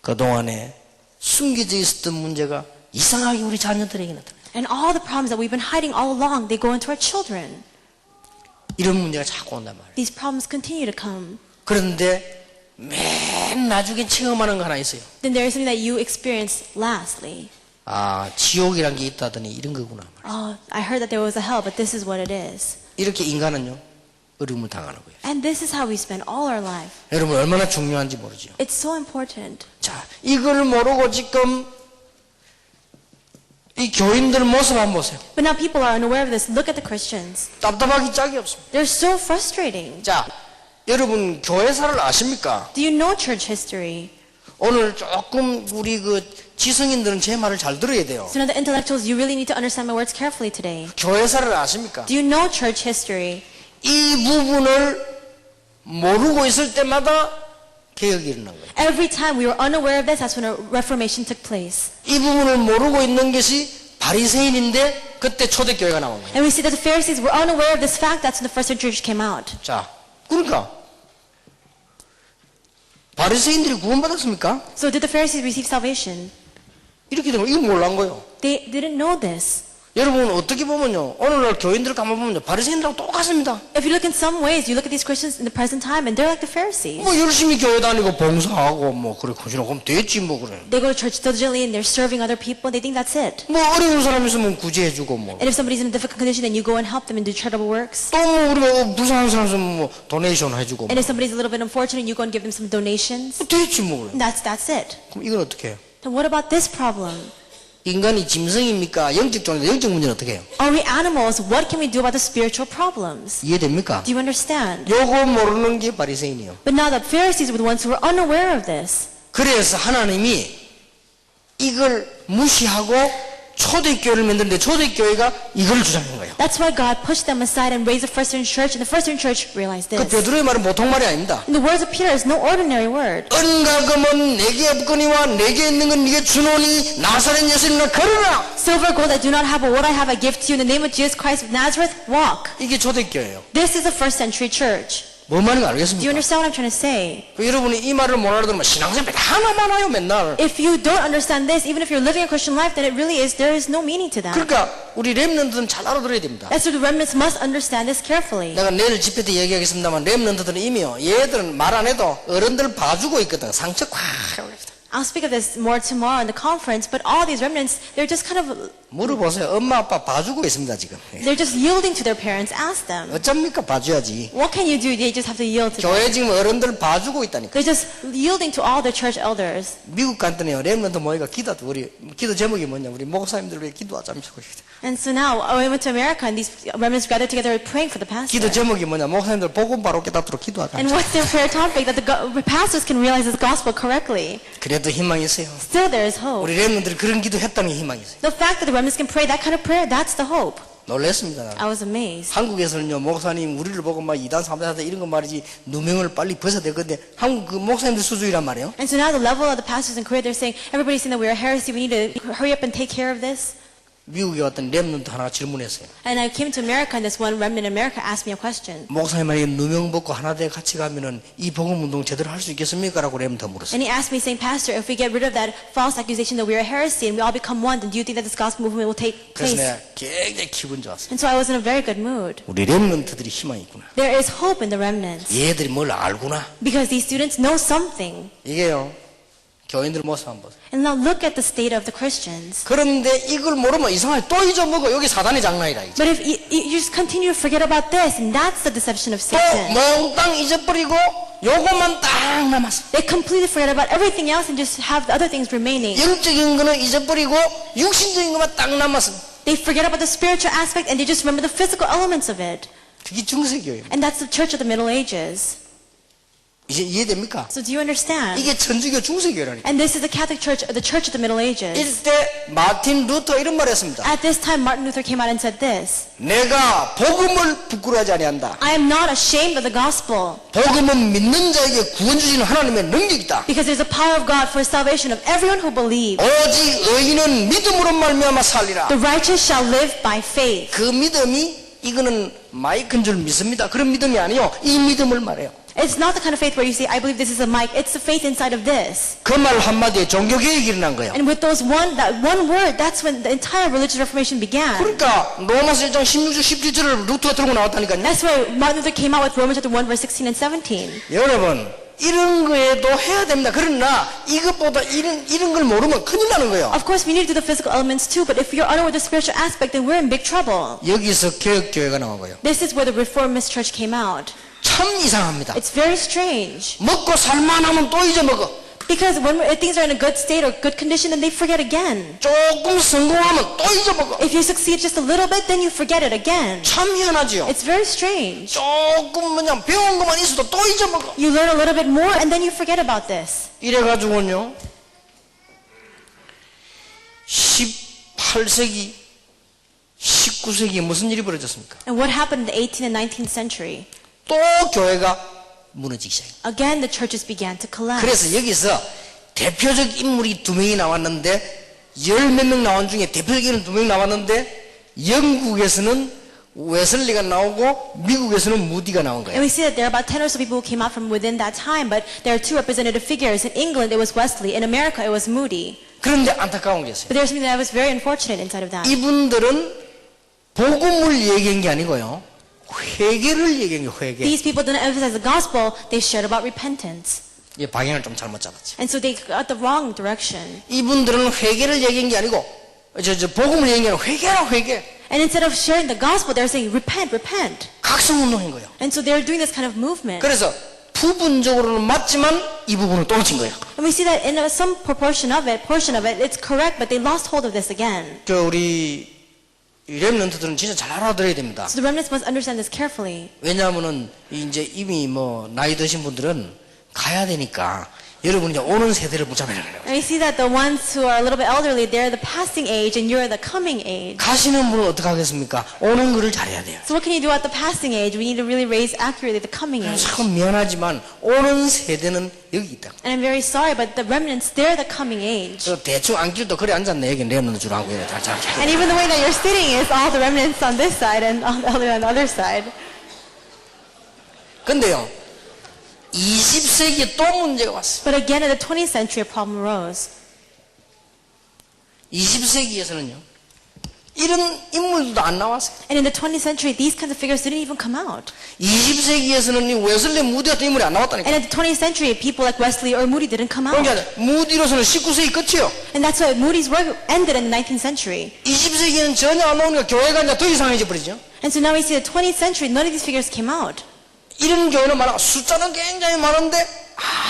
그동안에 숨겨져 있었던 문제가 이상하게 우리 자녀들에게 나타나요. And all the problems that we've been hiding all along, they go into our children. 이런 문제가 자꾸 온단 말이에요. These problems continue to come. 그런데 맨 나중에 체험하는 거 하나 있어요. Then there is something that you experience lastly. 아, 지옥이란 게 있다더니 이런 거구나. Oh, I heard that there was a hell, but this is what it is. 이렇게 인간은요, 어려움을 당하는 거예요. And this is how we spend all our life. 여러분 얼마나 중요한지 모르죠. It's so important. 자, 이걸 모르고 지금 이 교인들 모습 한번 보세요. But now people are unaware of this. Look at the Christians. 답답하기 짝이 없습니다. They're so frustrating. 자, 여러분 교회사를 아십니까? Do you know church history? 오늘 조금 우리 그 지성인들은 제 말을 잘 들어야 돼요. So now the intellectuals, you really need to understand my words carefully today. 교회사를 아십니까? Do you know church history? 이 부분을 모르고 있을 때마다 개혁이 일어난 거예요. Every time we were unaware of this, that's when a reformation took place. 이 부분을 모르고 있는 것이 바리새인인데 그때 초대교회가 나온 거예요. And we see that the Pharisees were unaware of this fact. That's when the first century church came out. 자, 그러니까 바리새인들이 구원받았습니까? So did the Pharisees receive salvation? 이렇게 되면 이거 몰란 거예요. They didn't know this. 여러분 어떻게 보면요, 오늘날 교인들 가만 보면요, 바리새인들하고 똑같습니다. If you look in some ways, you look at these Christians in the present time, and they're like the Pharisees. 뭐 열심히 교회 다니고 봉사하고 뭐 그래 그럼 됐지 뭐 그래. They go to church diligently, and they're serving other people. They think that's it. 뭐 어려운 사람 있으면 구제해주고 뭐. And if somebody's in a difficult condition, then you go and help them and do charitable works. 또 뭐 우리가 불쌍한 사람 있으면 뭐 도네이션 해주고. And if somebody's a little bit unfortunate, you go and give them some donations. 뭐 됐지 뭐 그래. And that's it. 그럼 이건 어떻게 해요? Then what about this problem? 인간이 짐승입니까? 영적 존재, 영적 문제는 어떻게 해요? Are we animals? What can we do about the spiritual problems? 이해됩니까? Do you understand? 요거 모르는 게 바리새인이요. But now the Pharisees were the ones who were unaware of this. 그래서 하나님이 이걸 무시하고 초대교회를 만드는데 초대교회가 이걸 주장한 거예요. That's why God pushed them aside and raised the first century church, and the first century church realized 그 this. 베드로의 말은 보통 말이 아닙니다. And the words of Peter is no ordinary word. 은과 금은 내게 없거니와 내게 있는 건 네게 주노니 나사렛 예수님이나 걸으라. Silver, gold I do not have, but what I have I give to you. In the name of Jesus Christ of Nazareth, walk. 이게 초대교회예요. This is the first century church. 뭐 말인지 Do you 알겠습니까? understand what I'm trying to say? 여러분이 이 말을 못 알아들으면 신앙생활 하나만 하요 맨날. If you don't understand this, even if you're living a Christian life, then it really is, there is no meaning to that. 그러니까 우리 렘넌트는 잘 알아들어야 됩니다. That's why the remnants must understand this carefully. 내가 내일 집회 때 얘기하겠습니다만 렘넌트들은 이미요, 얘들은 말 안 해도 어른들 봐주고 있거든. 상처 콱 올립니다. I'll speak of this more tomorrow in the conference, but all these remnants, they're just kind of, 물어보세요. 엄마 아빠 봐주고 있습니다 지금. they're just yielding to their parents. Ask them. 어쩝니까? 봐줘야지. What can you do? They just have to yield to them. 교회 지금 어른들 봐주고 있다니까. They're just yielding to all the church elders. 미국 갔더니요, 렘넌트 모이가 기도하고, 우리 기도 제목이 뭐냐, 우리 목사님들 왜 기도하자면서. And so now, I went to America, and these remnants gathered together praying for the pastor. 기도 제목이 뭐냐, 목사님들 복음 바로 깨닫도록 기도하자. And what's their prayer topic? That the pastors can realize this gospel correctly. 그래도 희망이 있어요. Still there is hope. 우리 렘넌트들이 그런 기도 했다는 게 희망이 있어요. The fact that the remnants can pray that kind of prayer, that's the hope. 놀랬습니다. I was amazed. 한국에서는요, 목사님 우리를 보고 막 2단 3단 이런 거 말이지 누명을 빨리 벗어야 될 건데 한국 그 목사님들 수준이란 말이에요. And so now the level of the pastors in Korea, they're saying, everybody's saying that we're a heresy, we need to hurry up and take care of this. 미국에 왔던 렘넌트 하나 질문했어요. And I came to America, and this one remnant in America asked me a question. 목사님 만약에 누명 벗고 하나대 같이 가면은 이 복음 운동 제대로 할 수 있겠습니까? 라고 렘넌트 물었어요. And he asked me, saying, Pastor, if we get rid of that false accusation that we are heresy and we all become one, then do you think that this gospel movement will take 그래서 place? 내가 굉장히 기분 좋았어요. And so I was in a very good mood. 우리 렘넌트들이 희망이 있구나. There is hope in the remnants. 얘들이 뭘 알구나. Because these students know something. 이게요. 교인들 모습 한번 보세요. And now look at the state of the Christians. 그런데 이걸 모르면 이상하게 또 잊어먹어. 여기 사단의 장난이다. 이제. But if you just continue to forget about this, and that's the deception of 또 Satan. 몽땅 잊어버리고 요것만 딱 남았어. They completely forget about everything else and just have the other things remaining. 영적인 거는 잊어버리고 육신적인 것만 딱 남았어. They forget about the spiritual aspect and they just remember the physical elements of it. 그게 중세교회예요. And that's the church of the Middle Ages. 이제 이해됩니까? So do you understand? 이게 천주교 중세교회라니까. And this is the Catholic Church, the church of the Middle Ages. 이때 마틴 루터 이런 말 했습니다. At this time, Martin Luther came out and said this: 내가 복음을 부끄러워하지 아니한다. I am not ashamed of the gospel, 복음은 믿는 자에게 구원 주시는 하나님의 능력이다. because there's a power of God for salvation of everyone who believes. 오직 의인은 믿음으로 말미암아 살리라. The righteous shall live by faith. 그 믿음이 이거는 마이크인 줄 믿습니다. 그런 믿음이 아니요. 이 믿음을 말해요. It's not the kind of faith where you say, I believe this is a mic. It's the faith inside of this. 그 말 한마디에 종교개혁이 일어난 거예요. And with that one word, that's when the entire religious reformation began. 그러니까 로마서 1장 16절 17절을 루터가 들고 나왔다니까요. That's why Martin Luther came out with Romans chapter 1 verse 16 and 17. 여러분 이런 거에도 해야 됩니다. 그러나 이것보다 이런 걸 모르면 큰일 나는 거예요. Of course, we need to do the physical elements too, but if you're unaware of the spiritual aspect, then we're in big trouble. 여기서 개혁교회가 나온 거예요. This is where the Reformist Church came out. 참 이상합니다. It's very strange. 먹고 살만하면 또 잊어먹어. Because when things are in a good state or good condition, then they forget again. 조금 성공하면 또 잊어먹어. If you succeed just a little bit, then you forget it again. 참 희한하지요. It's very strange. 조금 그냥 배운 것만 있어도 또 잊어먹어. You learn a little bit more, and then you forget about this. 이래가지고는요 18세기 19세기에 무슨 일이 벌어졌습니까? And what happened in the 18th and 19th century? 또 교회가 무너지기 시작해요. Again, the churches began to collapse. 그래서 여기서 대표적 인물이 2명이 나왔는데 10몇 명 나온 중에 대표적인 2명 나왔는데 영국에서는 웨슬리가 나오고 미국에서는 무디가 나온 And 거예요. we see that there are about 10 or so people who came out from within that time, but there are two representative figures. In England, it was Wesley. In America, it was Moody. 그런데 안타까운 게 있어요. But there's something that was very unfortunate inside of that. 이분들은 복음을 얘기한 게 아니고요. 회개를 얘기한 게 회개. These people didn't emphasize the gospel, they shared about repentance. 이 방향을 좀 잘못 잡았지. And so they got the wrong direction. 이분들은 회개를 얘기한 게 아니고 복음을 얘기한 게 회개라 회개. And instead of sharing the gospel, they're saying, repent, repent. 각성운동인 거예요. And so they're doing this kind of movement. 그래서 부분적으로는 맞지만 이 부분은 떨어진 거예요. And we see that in some portion of it, it's correct, but they lost hold of this again. 우리 이 렘넌트들은 진짜 잘 알아들어야 됩니다. So the remnants must understand this carefully. 왜냐하면은 이제 이미 뭐 나이 드신 분들은 가야 되니까 여러분이 이제 오는 세대를 붙잡아야 돼요. And we see that the ones who are a little bit elderly, they're the passing age and you're the coming age. 가시는 분은 어떻게 하겠습니까? 오는 거를 잘해야 돼요. So what can you do at the passing age? We need to really raise accurately the coming age. 참 미안하지만 오는 세대는 여기 있다. And I'm very sorry, but the remnants, they're the coming age. 저 대충 앉길도 그래 앉았네. 여기 렘넌트 줄 알고 잘. And even the way that you're sitting is all the remnants on this side and all the elderly on the other side. 근데요. 20세기에 또 문제가 왔어요. But again, in the 20th century, a problem arose. 20세기에서는요. 이런 인물도 안 나왔어요. And in the 20th century, these kinds of figures didn't even come out. 20세기에서는 이 웨슬리 무디 같은 인물이 안 나왔다니까. And in the 20th century, people like Wesley or Moody didn't come out. 그러니까 무디로서는 19세기 끝이요. And that's why Moody's work ended in the 19th century. 20세기에는 전혀 안 나오니까 교회가 이제 더 이상해져 버리죠. And so now we see the 20th century, none of these figures came out. 이런 교회는 많아. 숫자는 굉장히 많은데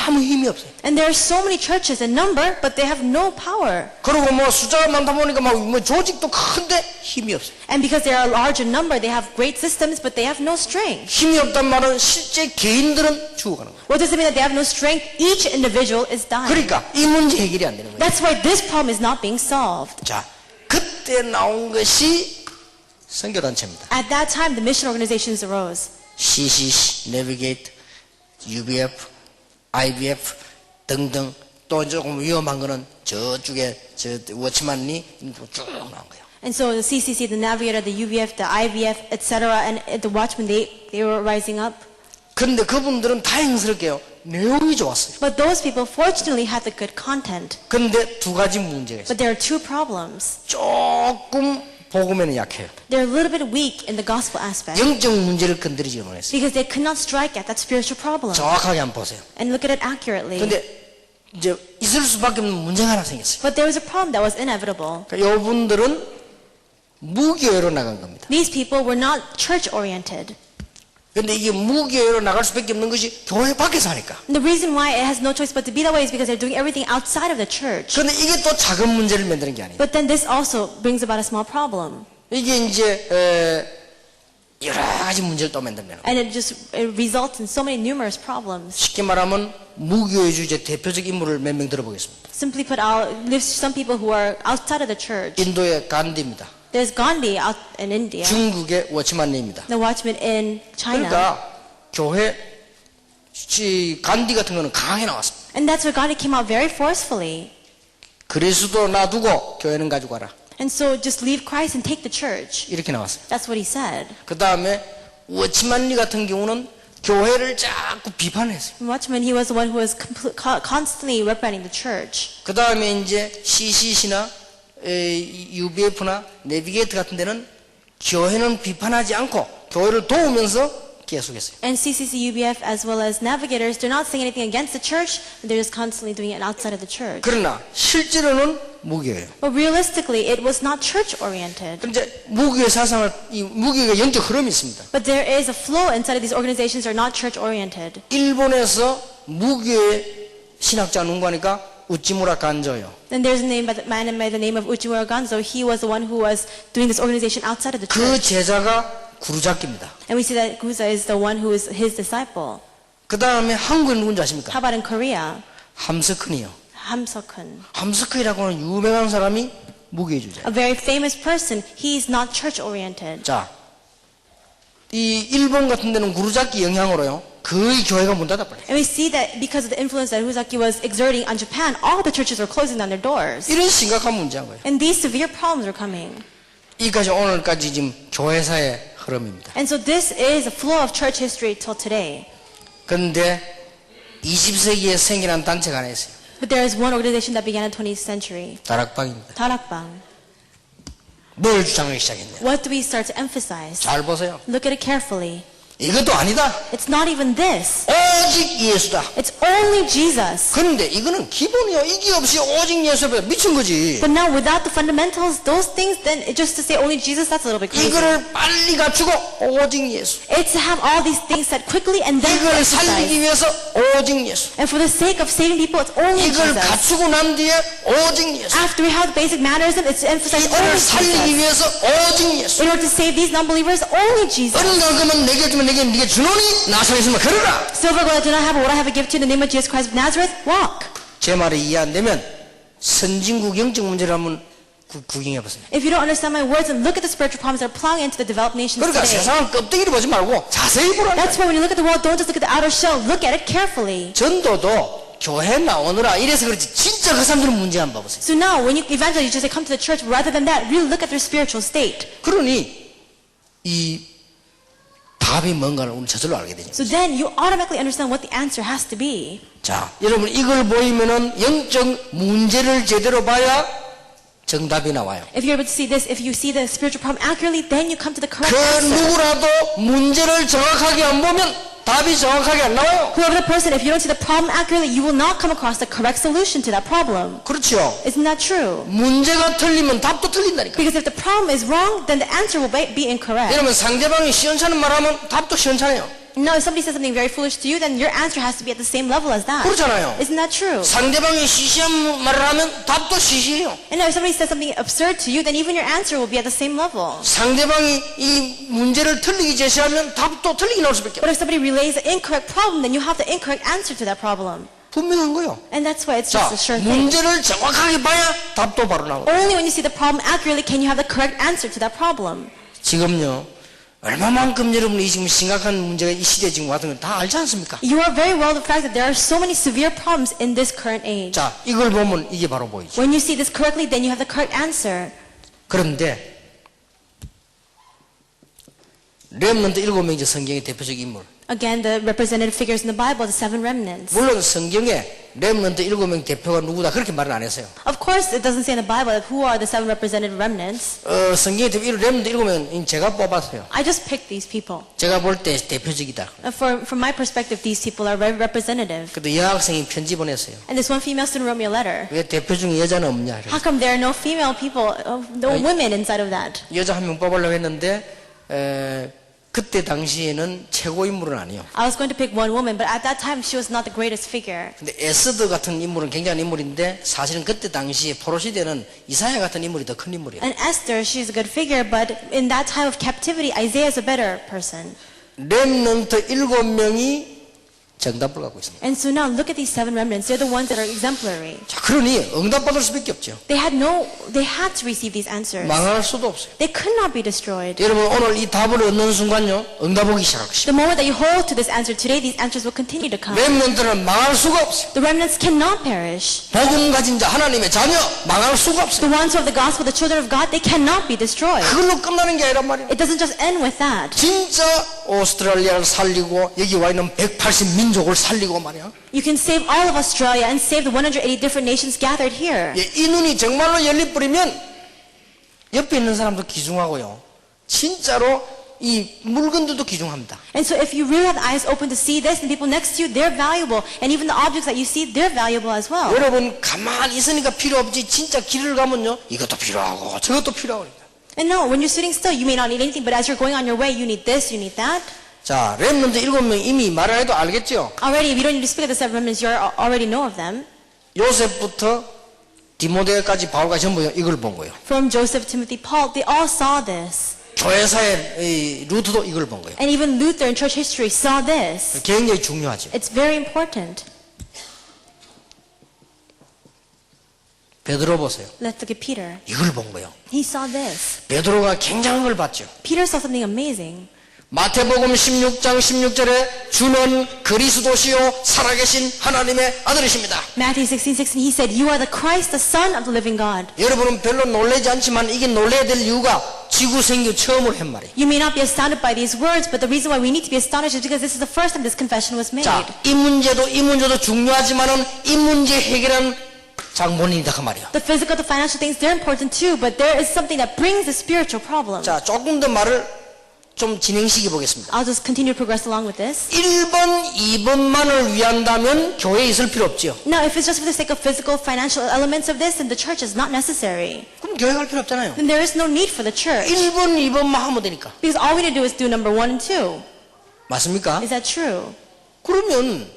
아무 힘이 없어요. And there are so many churches in number, but they have no power. 그리고 뭐 숫자가 많다 보니까 뭐 조직도 큰데 힘이 없어요. And because they are large in number, they have great systems, but they have no strength. 힘이 없단 말은 실제 개인들은 죽어가는 거예요. What does it mean that they have no strength? Each individual is dying. 그러니까 이 문제 해결이 안 되는 거예요. That's why this problem is not being solved. 자, 그때 나온 것이 선교단체입니다. At that time, the mission organizations arose. CCC, 내비게이트, UBF, IBF 등등 또 조금 위험한 거는 저쪽에 저 워치만이 쭉 나온 거예요. And so the CCC, the Navigator, the UVF, the IVF, etc., and the Watchmen, they were rising up. 그런데 그분들은 다행스럽게요. 내용이 좋았어요. But those people fortunately had the good content. 그런데 두 가지 문제가 있어요. But there are two problems. 조금 복음에는 약해요. They're a little bit weak in the gospel aspect. 영적 문제를 건드리지 못했어요. Because they could not strike at that spiritual problem. 정확하게 한번 보세요. And look at it accurately. 근데 이제 있을 수밖에 없는 문제가 하나 생겼어요. But there was a problem that was inevitable. 그러니까 이분들은 무교회로 나간 겁니다. These people were not church-oriented. 그런데 이게 무교회로 나갈 수밖에 없는 것이 교회 밖에서 하니까. And the reason why it has no choice but to be that way is because they're doing everything outside of the church. 그런데 이게 또 작은 문제를 만드는 게 아니에요. But then this also brings about a small problem. 이게 이제 여러 가지 문제를 또 만들면 And it results in so many numerous problems. 쉽게 말하면 무교회주의 대표적 인물을 몇 명 들어보겠습니다. Simply put, I'll list some people who are outside of the church. 인도의 간디입니다. There's Gandhi out in India. 중국의 워치만리입니다. The Watchman in China. 그러니까 교회 간디 같은 거는 강하게 나왔습니다. And that's where Gandhi came out very forcefully. 그리스도 놔두고 교회는 가지고 가라. And so just leave Christ and take the church. 이렇게 나왔어요. That's what he said. 그 다음에 워치만리 같은 경우는 교회를 자꾸 비판했어요. Watchman, he was the one who was constantly representing the church. 그 다음에 이제 CCC나 UBF나 내비게이터 같은 데는 교회는 비판하지 않고 교회를 도우면서 계속했어요. And CCC, UBF, as well as Navigators, they're not saying anything against the church, they're just constantly doing it outside of the church. 그러나 실제로는 무교예요. But realistically, it was not church-oriented. 그런데 무교의 사상을 이 무교의 영적 흐름이 있습니다. But there is a flow inside of these organizations that are not church-oriented. 일본에서 무교의 신학자 누구 하니까 우찌무라 간조요. Then there's a man by the name of Uchimura Ganzo. He was the one who was doing this organization outside of the 그 church. 제자가 구루자키입니다. And we see that Guza is the one who is his disciple. 그 다음에 한국에 누군지 아십니까? How about in Korea? 함석헌이요. Hamseokun. 함석헌이라고 하는 유명한 사람이 무교주자. A very famous person. He is not church-oriented. 자, 이 일본 같은 데는 구루자키 영향으로요. 거의 교회가 문 닫아버려요. And we see that because of the influence that Huzaki was exerting on Japan, all the churches were closing down their doors. 이런 심각한 문제인 거예요. And these severe problems are coming. 이까지 오늘까지 지금 교회사의 흐름입니다. And so this is a flow of church history till today. 그런데 20세기에 생겨난 단체가 하나 있어요. But there is one organization that began in the 20th century. 다락방입니다. Tarakbang. 뭘 주장하기 시작했냐? What do we start to emphasize? 잘 보세요. Look at it carefully. 이것도 아니다. It's not even this. 오직 예수다. It's only Jesus. 그런데 이거는 기본이요. 이게 없이 오직 예수에 미친 거지. But now without the fundamentals, those things, then just to say only Jesus, that's a little bit crazy. 이거를 빨리 갖추고 오직 예수. It's to have all these things set quickly and then 이걸 emphasize. 살리기 위해서 오직 예수. And for the sake of saving people, it's only 이걸 Jesus. 갖추고 난 뒤에 오직 예수. After we have the basic mannerism, it's to emphasize 이걸 only 살리기 Jesus. 위해서 오직 예수. In order to save these non-believers, only Jesus. 어른가 그러면 내게 주면 내게 네게 주노니 나서있으면 걸어라. Silver, gold, I do not have, but what I have I give to you in the name of Jesus Christ of Nazareth, walk. 제 말이 이해 안 되면 선진국 영적 문제를 한번 구경해 보세요. If you don't understand my words, then look at the spiritual problems that are plowing into the developed nations 그러니까 today. 세상을 껍데기를 보지 말고 자세히 보라. That's why when you look at the world, don't just look at the outer shell, look at it carefully. 전도도 교회 나오느라 이래서 그렇지 진짜 그 사람들은 문제 안 봐보세요. So now, when you evangelize, you just say, come to the church. Rather than that, really look at their spiritual state. 그러니 이 답이 뭔가를 오늘 저절로 알게 되죠. So then you automatically understand what the answer has to be. 자, 여러분 이걸 보이면은 영적 문제를 제대로 봐야 정답이 나와요. If you're able to see this, if you see the spiritual problem accurately, then you come to the correct 그 answer. 누구라도 문제를 정확하게 안 보면 답이 정확하게 안 나와요. Whoever the person, if you don't see the problem accurately, you will not come across the correct solution to that problem. 그렇죠. Isn't that true? 문제가 틀리면 답도 틀린다니까. Because if the problem is wrong, then the answer will be incorrect. 여러분 상대방이 시원찮은 말하면 답도 시원찮아요. No, if somebody says something very foolish to you, then your answer has to be at the same level as that. 그렇잖아요. Isn't that true? 상대방이 시시한 말을 하면 답도 시시해요. And now if somebody says something absurd to you, then even your answer will be at the same level. 상대방이 이 문제를 틀리게 제시하면 답도 틀리게 나올 수밖에 없어요. But if somebody relays the incorrect problem, then you have the incorrect answer to that problem. 분명한 거요. And that's why it's 자, just a sure thing. 문제를 정확하게 봐야 답도 바로 나오고. Only when you see the problem accurately can you have the correct answer to that problem. 지금요. 얼마만큼 여러분이 지금 심각한 문제가 이 시대에 지금 왔던 걸 다 알지 않습니까? You are very well the fact that there are so many severe problems in this current age. 자, 이걸 보면 이게 바로 보이죠. When you see this correctly, then you have the correct answer. 그런데 렘넌트 7명이 이제 성경의 대표적 인물. Again, the representative figures in the Bible, the seven remnants. 물론 성경에 렘넌트 7명 대표가 누구다 그렇게 말은 안 했어요. Of course, it doesn't say in the Bible who are the seven representative remnants. 성경의 대표 렘넌트 7명은 제가 뽑았어요. I just picked these people. 제가 볼 때 대표적이다. From my perspective, these people are very representative. 그때 여학생이 편지 보냈어요. And this one female student wrote me a letter. 왜 대표 중에 여자는 없냐? How come there are no female people, no women inside of that? 여자 한 명 뽑으려고 했는데 그때 당시에는 최고 인물은 아니요. I was going to pick one woman, but at that time she was not the greatest figure. 근데 에스더 같은 인물은 굉장한 인물인데 사실은 그때 당시에 포로 시대는 이사야 같은 인물이 더 큰 인물이에요. And Esther, she's a good figure, but in that time of captivity, Isaiah is a better person. 렘넌트 7명이 정답을 갖고 있습니다. And so now look at these seven remnants. They're the ones that are exemplary. 자, 그러니 응답받을 수밖에 없죠. They had to receive these answers. 망할 수도 없어요. They could not be destroyed. 여러분 오늘 이 답을 얻는 순간요 응답 오기 시작할 것입니다. The moment that you hold to this answer today, these answers will continue to come. 렘넌트는 망할 수가 없어요. The remnants cannot perish. 복음 가진 자 하나님의 자녀 망할 수가 없어요. The ones who have the gospel, the children of God, they cannot be destroyed. 그걸로 끝나는 게 아니란 말이에요. It doesn't just end with that. 진짜 오스트랄리아를 살리고 여기 와 있는 180 민족을 살리고 말이야. You can save all of Australia and save the 180 different nations gathered here. 예, 이 눈이 정말로 열려버리면 옆에 있는 사람도 귀중하고요. 진짜로 이 물건들도 귀중합니다. And so if you really have eyes open to see this, and people next to you, they're valuable. And even the objects that you see, they're valuable as well. 여러분 가만히 있으니까 필요 없지 진짜 길을 가면요 이것도 필요하고 저것도 필요하고. And no, when you're sitting still, you may not need anything, but as you're going on your way, you need this, you need that. 자, 렘넌트 7명 이미 말 안 해도 알겠죠? Already, we don't need to speak of the seven remnants, you already know of them. 요셉부터 디모데까지 바울과 전부 이걸 본 거예요. From Joseph, Timothy, Paul, they all saw this. 교회사의 이 루트도 이걸 본 거예요. And even Luther in church history saw this. 굉장히 중요하죠. It's very important. 베드로 보세요. Let's look at Peter. 이걸 본 거예요. He saw this. 베드로가 굉장한 걸 봤죠. Peter saw something amazing. 마태복음 16장 16절에 주는 그리스도시요 살아계신 하나님의 아들이십니다. Matthew 16:16, he said, "You are the Christ, the Son of the living God." 여러분은 별로 놀라지 않지만 이게 놀라야 될 이유가 지구 생겨 처음으로 한 말이에요. You may not be astounded by these words, but the reason why we need to be astonished is because this is the first time this confession was made. 자, 이 문제도 중요하지만은 이 문제 해결하는 장본인이다 그 말이에요. The physical, the financial things, they're important too, but there is something that brings the spiritual problem. 자, 조금 더 말을 좀 진행시켜 보겠습니다. I'll just continue to progress along with this. 1번, 2번만을 위한다면 교회에 있을 필요 없죠. Now, if it's just for the sake of physical, financial elements of this, then the church is not necessary. 그럼 교회 갈 필요 없잖아요. Then there is no need for the church. 1번, 2번만 하면 되니까. Because all we need to do is do number 1 and 2. 맞습니까? Is that true? 그러면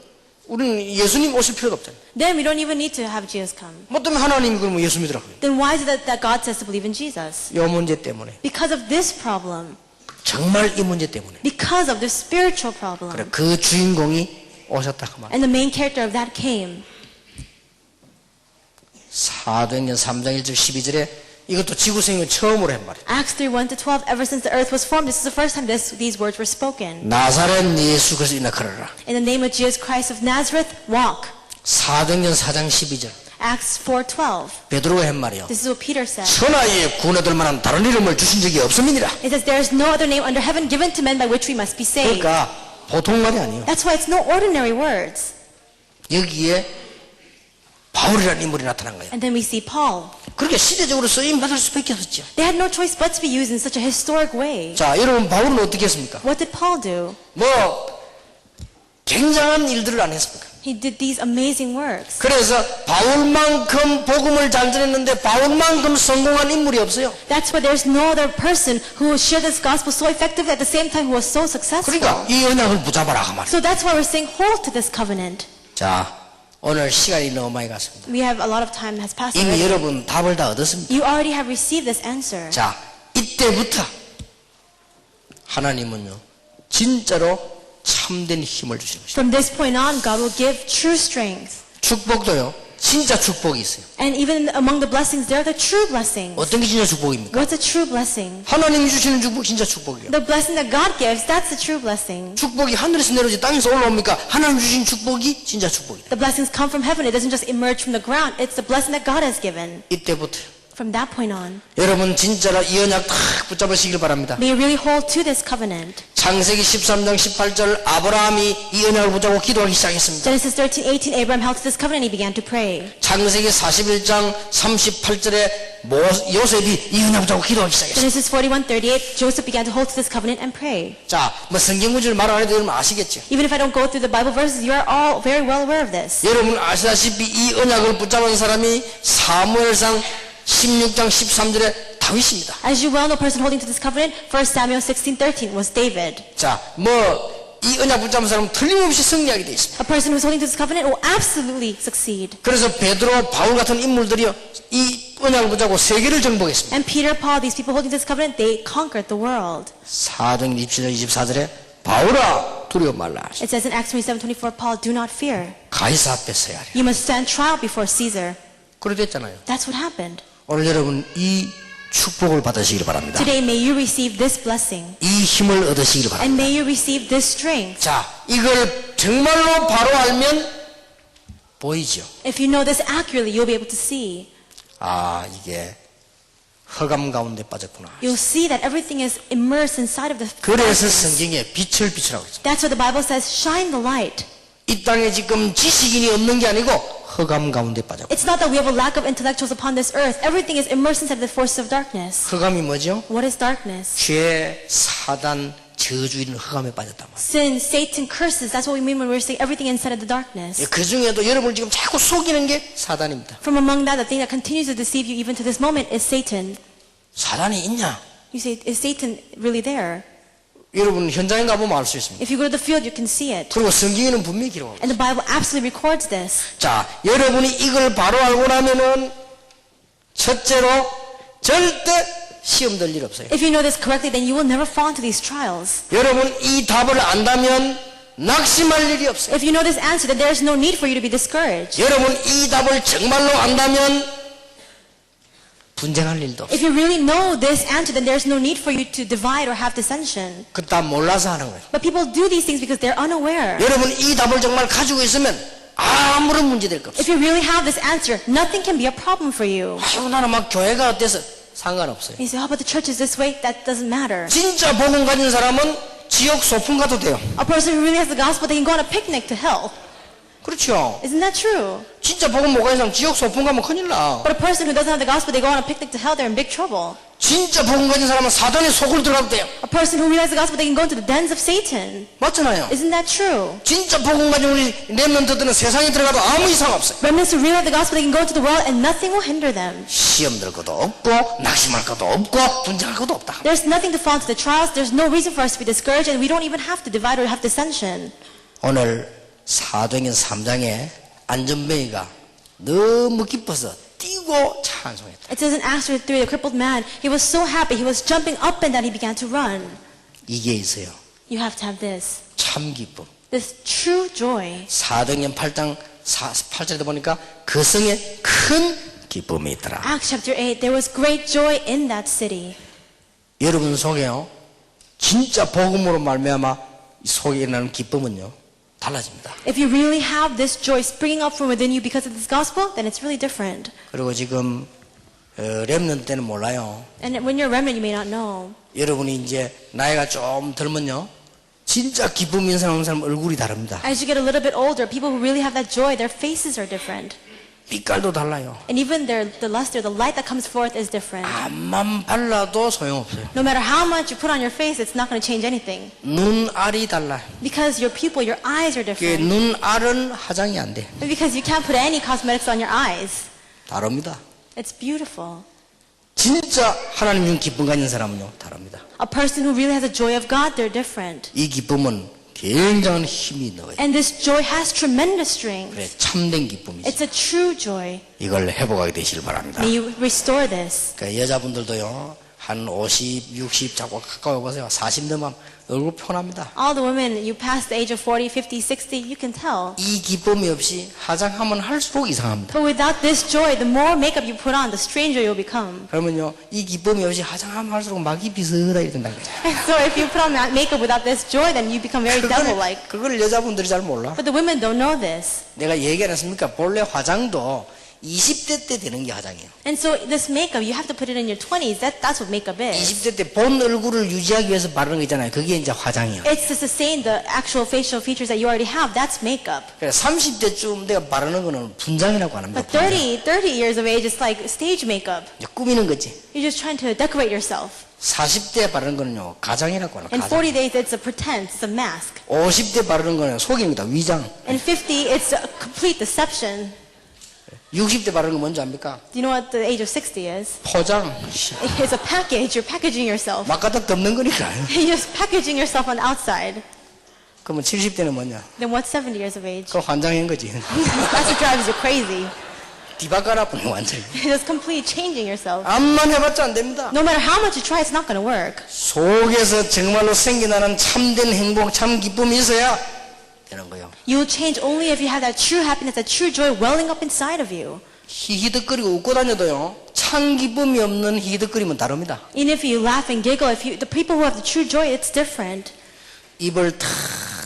우리는 예수님 오실 필요도 없잖아요. Then we don't even need to have Jesus come. 뭐 때문에 하나님이 그러면 예수 믿으라고 해요? Then why is it that God says to believe in Jesus? 이 문제 때문에. Because of this problem. 정말 이 문제 때문에. Because of the spiritual problem. 그래, 그 주인공이 오셨다 그 말. And the main character of that came. 사도행전 3장 1절 12절에 이것도 지구 생애 처음으로 한 말이에요. Acts 3:1-12, ever since the earth was formed, this is the first time these words were spoken. 나사렛 예수 그리스도나 걸어라. In the name of Jesus Christ of Nazareth, walk. 사도행전 4장 12절. Acts 4:12. 베드로가 한 말이요. This is what Peter said. 천하에 구원받을 만한 다른 이름을 주신 적이 없습니다. It says, there is no other name under heaven given to men by which we must be saved. 그러니까 보통 말이 아니에요. That's why it's no ordinary words. 여기에 바울이라는 인물이 나타난 거예요. And then we see Paul. 그렇게 시대적으로 쓰임 받을 수밖에 없었죠. They had no choice but to be used in such a historic way. 자, 여러분 바울은 어떻게 했습니까? What did Paul do? 뭐 굉장한 일들을 안 했습니까? He did these amazing works. 그래서 바울만큼 복음을 잘 전했는데 바울만큼 성공한 인물이 없어요. That's why there's no other person who shared this gospel so effectively at the same time who was so successful. 그러니까 이 언약을 붙잡아라 그 말이에요. So that's why we're saying hold to this covenant. 자, 오늘 시간이 너무 많이 갔습니다. We have a lot of time has passed 이미 already. 여러분 답을 다 얻었습니다. You already have received this answer. 자, 이때부터 하나님은요 진짜로 참된 힘을 주시는 것입니다. From this point on, God will give true strength. 축복도요 진짜 축복이 있어요. And even among the blessings, there are the true blessings. 어떤 게 진짜 축복입니까? What's a true blessing? 하나님이 주시는 축복 진짜 축복이에요. The blessing that God gives, that's the true blessing. 축복이 하늘에서 내려오지 땅에서 올라옵니까? 하나님 주신 축복이 진짜 축복이에요. The blessings come from heaven. It doesn't just emerge from the ground. It's the blessing that God has given. 이때부터 From that point on, 여러분 진짜로 이 언약 탁 붙잡으시길 바랍니다. may you really hold to this covenant. 창세기 13장 18절 아브라함이 이 언약을 붙잡고 기도하기 시작했습니다. Genesis 13:18, Abraham held to this covenant and he began to pray. 창세기 41장 38절에 요셉이 이 언약 붙잡고 기도하기 시작했습니다. Genesis 41:38, Joseph began to hold to this covenant and pray. 자, 뭐 성경 구절 말 안 해도 여러분 아시겠죠? Even if I don't go through the Bible verses, you are all very well aware of this. 여러분 아시다시피 이 언약을 붙잡은 사람이 사무엘상 16장 13절에 다윗입니다. As you well know, person holding to this covenant, 1 Samuel 16:13 was David. 자, 이 언약 붙잡은 사람은 틀림없이 승리하게 되어 있습니다. A person who's holding to this covenant will absolutely succeed. 그래서 베드로, 바울 같은 인물들이요, 이 언약을 붙잡고 세계를 정복했습니다. And Peter, Paul, these people holding to this covenant, they conquered the world. 사도행 27장 24절에 바울아 두려워 말라. It says in Acts 27:24, Paul, do not fear. 가이사 앞에 서야 하리. You must stand trial before Caesar. 그래 됐잖아요. That's what happened. 오늘 여러분 이 축복을 받으시길 바랍니다. Today, may you receive this blessing. 이 힘을 얻으시길 바랍니다. And may you receive this strength. 자, 이걸 정말로 바로 알면 보이죠. If you know this accurately, you'll be able to see. 아, 이게 흑암 가운데 빠졌구나. You'll see that everything is immersed inside of the 그래서 darkness. 성경에 빛을 비추라고 했죠. That's what the Bible says, shine the light. 이 땅에 지금 지식인이 없는 게 아니고 흑암 가운데 빠졌고. It's not that we have a lack of intellectuals upon this earth. Everything is immersed inside the forces of darkness. 흑암이 뭐죠? What is darkness? 죄, 사단, 저주인 흑암에 빠졌단 말이에요. Sin, Satan, curses. That's what we mean when we're saying everything inside of the darkness. 그 중에도 여러분을 지금 자꾸 속이는 게 사단입니다. From among that, the thing that continues to deceive you even to this moment is Satan. 사단이 있냐? You say, is Satan really there? 여러분 현장에 가보면 알 수 있습니다. If you go to the field, you can see it. 그리고 성경에는 분명히 기록합니다. And the Bible absolutely records this. 자, 여러분이 이걸 바로 알고 나면은 첫째로 절대 시험 들 일 없어요. If you know this correctly, then you will never fall into these trials. 여러분 이 답을 안다면 낙심할 일이 없어요. If you know this answer, then there is no need for you to be discouraged. 여러분 이 답을 정말로 안다면 분쟁할 일도 없어요. If you really know this answer, then there is no need for you to divide or have dissension. 그 다 몰라서 하는 거예요. But people do these things because they're unaware. 여러분 이 답을 정말 가지고 있으면 아무런 문제될 거 없어요. If you really have this answer, nothing can be a problem for you. 아유 나는 막 교회가 어때서 상관없어요. You say, oh, but the church is this way. That doesn't matter. 진짜 복음 가진 사람은 지옥 소풍 가도 돼요. A person who really has the gospel, they can go on a picnic to hell. 그렇죠. Isn't that true? 진짜 복음 못 가진 사람 지옥 소풍 가면 큰일 나. But a person who doesn't have the gospel, they go on a picnic to hell, they're in big trouble. 진짜 복음 가진 사람은 사단의 속을 들어가도 돼요. A person who realizes the gospel, they can go into the dens of Satan. 맞잖아요. Isn't that true? 진짜 복음 가진 우리 렘넌트들은 세상에 들어가도 아무 이상 없어요. Remnants who realize the gospel, they can go into the world and nothing will hinder them. 시험 들 것도 없고 낙심할 것도 없고 분쟁할 것도 없다. There's nothing to fall into the trials. There's no reason for us to be discouraged, and we don't even have to divide or have dissension. 오늘 사도행전 3장에 안전뱅이가 너무 기뻐서 뛰고 찬송했다. It says in Acts 3, the crippled man, he was so happy, he was jumping up and down, he began to run. 이게 있어요. You have to have this. 참 기쁨. This true joy. 사도행전 8장 8절에 보니까 그 성에 큰 기쁨이 있더라. Acts chapter 8, there was great joy in that city. 여러분 속에요. 진짜 복음으로 말미암아 속에 일어나는 기쁨은요. 달라집니다. If you really have this joy springing up from within you because of this gospel, then it's really different. 그리고 지금 렘넌트 때는 몰라요. And when you're a remnant, you may not know. 여러분이 이제 나이가 좀 들면요. 진짜 기쁨 있는 사람 얼굴이 다릅니다. As you get a little bit older, people who really have that joy, their faces are different. 빛깔도 달라요. And even the luster, the light that comes forth is different. 암만 발라도 소용없어요. No matter how much you put on your face, it's not going to change anything. 눈알이 달라요. Because your pupil, your eyes are 그 different. 눈알은 화장이 안 돼. And because you can't put any cosmetics on your eyes. 다릅니다. It's beautiful. 진짜 하나님 중 기쁨 가진 사람은요. 다릅니다. A person who really has the joy of God, they're different. 이 기쁨은 굉장한 힘이 넣어요. And this joy has tremendous strength. 그래, 참된 기쁨이죠. It's a true joy. 이걸 회복하게 되시길 바랍니다. May you restore this. 그러니까 여자분들도요. 한 50, 60 자꾸 가까워 보세요. 40 넘으면 얼굴 편합니다. All the women, you pass the age of 40, 50, 60, you can tell. 이 기쁨이 없이 화장하면 할수록 이상합니다. But without this joy, the more makeup you put on, the stranger you'll become. 그러면요. 이 기쁨이 없이 화장하면 할수록 막이 비슷하게 된다는 거죠. And so if you put on makeup without this joy, then you become very devil-like. 그걸 여자분들이 잘 몰라. But the women don't know this. 내가 얘기 안 했습니까? 본래 화장도 20대 때 되는 게 화장이에요. And so this makeup, you have to put it in your 20s. That's what makeup is. 20대 때 본 얼굴을 유지하기 위해서 바르는 거 있잖아요. 그게 이제 화장이에요. It's to sustain the actual facial features that you already have. That's makeup. 그래서 30대쯤 내가 바르는 거는 분장이라고 합니다. But 30 years of age, it's like stage makeup. 이제 꾸미는 거지. You're just trying to decorate yourself. 40대 바르는 거는요, 가장이라고 하는 In 가장. 40 days, it's a pretense, it's a mask. 50대 바르는 거는 속입니다. 위장. In 50, it's a complete deception. 60대 바르는 거 뭔지 압니까? Do you know what the age of 60 is? 포장. It's a package. You're packaging yourself. 막 갖다 덮는 거니까. You're just packaging yourself on the outside. 그러면 70대는 뭐냐? Then what's 70 years of age? 그거 환장인 거지. That's what drives you crazy. 뒤바꿔라보네 완전히. You're just completely changing yourself. 암만 해봤자 안 됩니다. No matter how much you try, it's not going to work. 속에서 정말로 생겨나는 참된 행복, 참 기쁨이 있어야 되는 거예요. You will change only if you have that true happiness, that true joy welling up inside of you. 히히덕거리고 웃고 다녀도요, 참 기쁨이 없는 히히덕거리면 다릅니다. Even if you laugh and giggle, the people who have the true joy, it's different. 입을 탁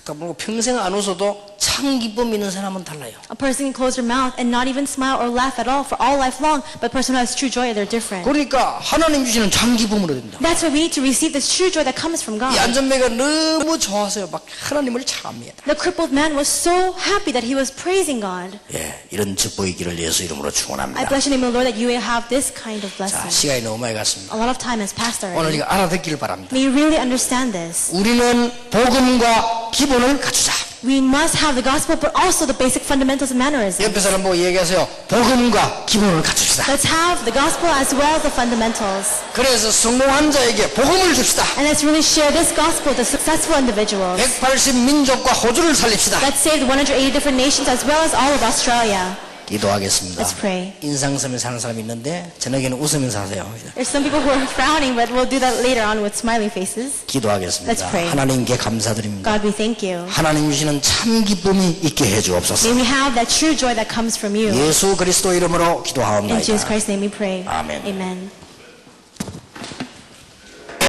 다물고 평생 안 웃어도 참 기쁨 있는 사람은 달라요. A person can close their mouth and not even smile or laugh at all for all life long, but a person who has true joy, they're different. 그러니까 하나님 주시는 참 기쁨으로 됩니다. That's why we need to receive this true joy that comes from 이 God. 안전매가 너무 좋아서요, 막 하나님을 찬미합니다. The crippled man was so happy that he was praising God. 예, 이런 축복이 있기를 예수 이름으로 I 축원합니다. bless your name, O Lord, that you will have this kind of 자, blessing. 시간이 너무 많이 갔습니다. A lot of time has passed 오늘 already. 이거 알아듣기를 바랍니다. May you really understand this. 우리는 복음과 기본을 갖추자. We must have the gospel, but also the basic fundamentals of mannerism. 옆에 사람 보고 얘기하세요. 복음과 기본을 갖춥시다. Let's have the gospel as well as the fundamentals. 그래서 성공한 자에게 복음을 줍시다. And let's really share this gospel to successful individuals. 180 민족과 호주를 살립시다. Let's save the 180 different nations as well as all of Australia. 기도하겠습니다. Let's pray. 인상 쓰면서 사는 사람이 있는데 저녁에는 웃으면서 하세요. There's some people who are frowning, but we'll do that later on with smiling faces. 기도하겠습니다. Let's pray. 하나님께 감사드립니다. God, we thank you. 하나님 주시는 참 기쁨이 있게 해주옵소서. May we have that true joy that comes from you. 예수 그리스도 이름으로 In 기도하옵나이다. Jesus Christ's name we pray. 아멘. Amen.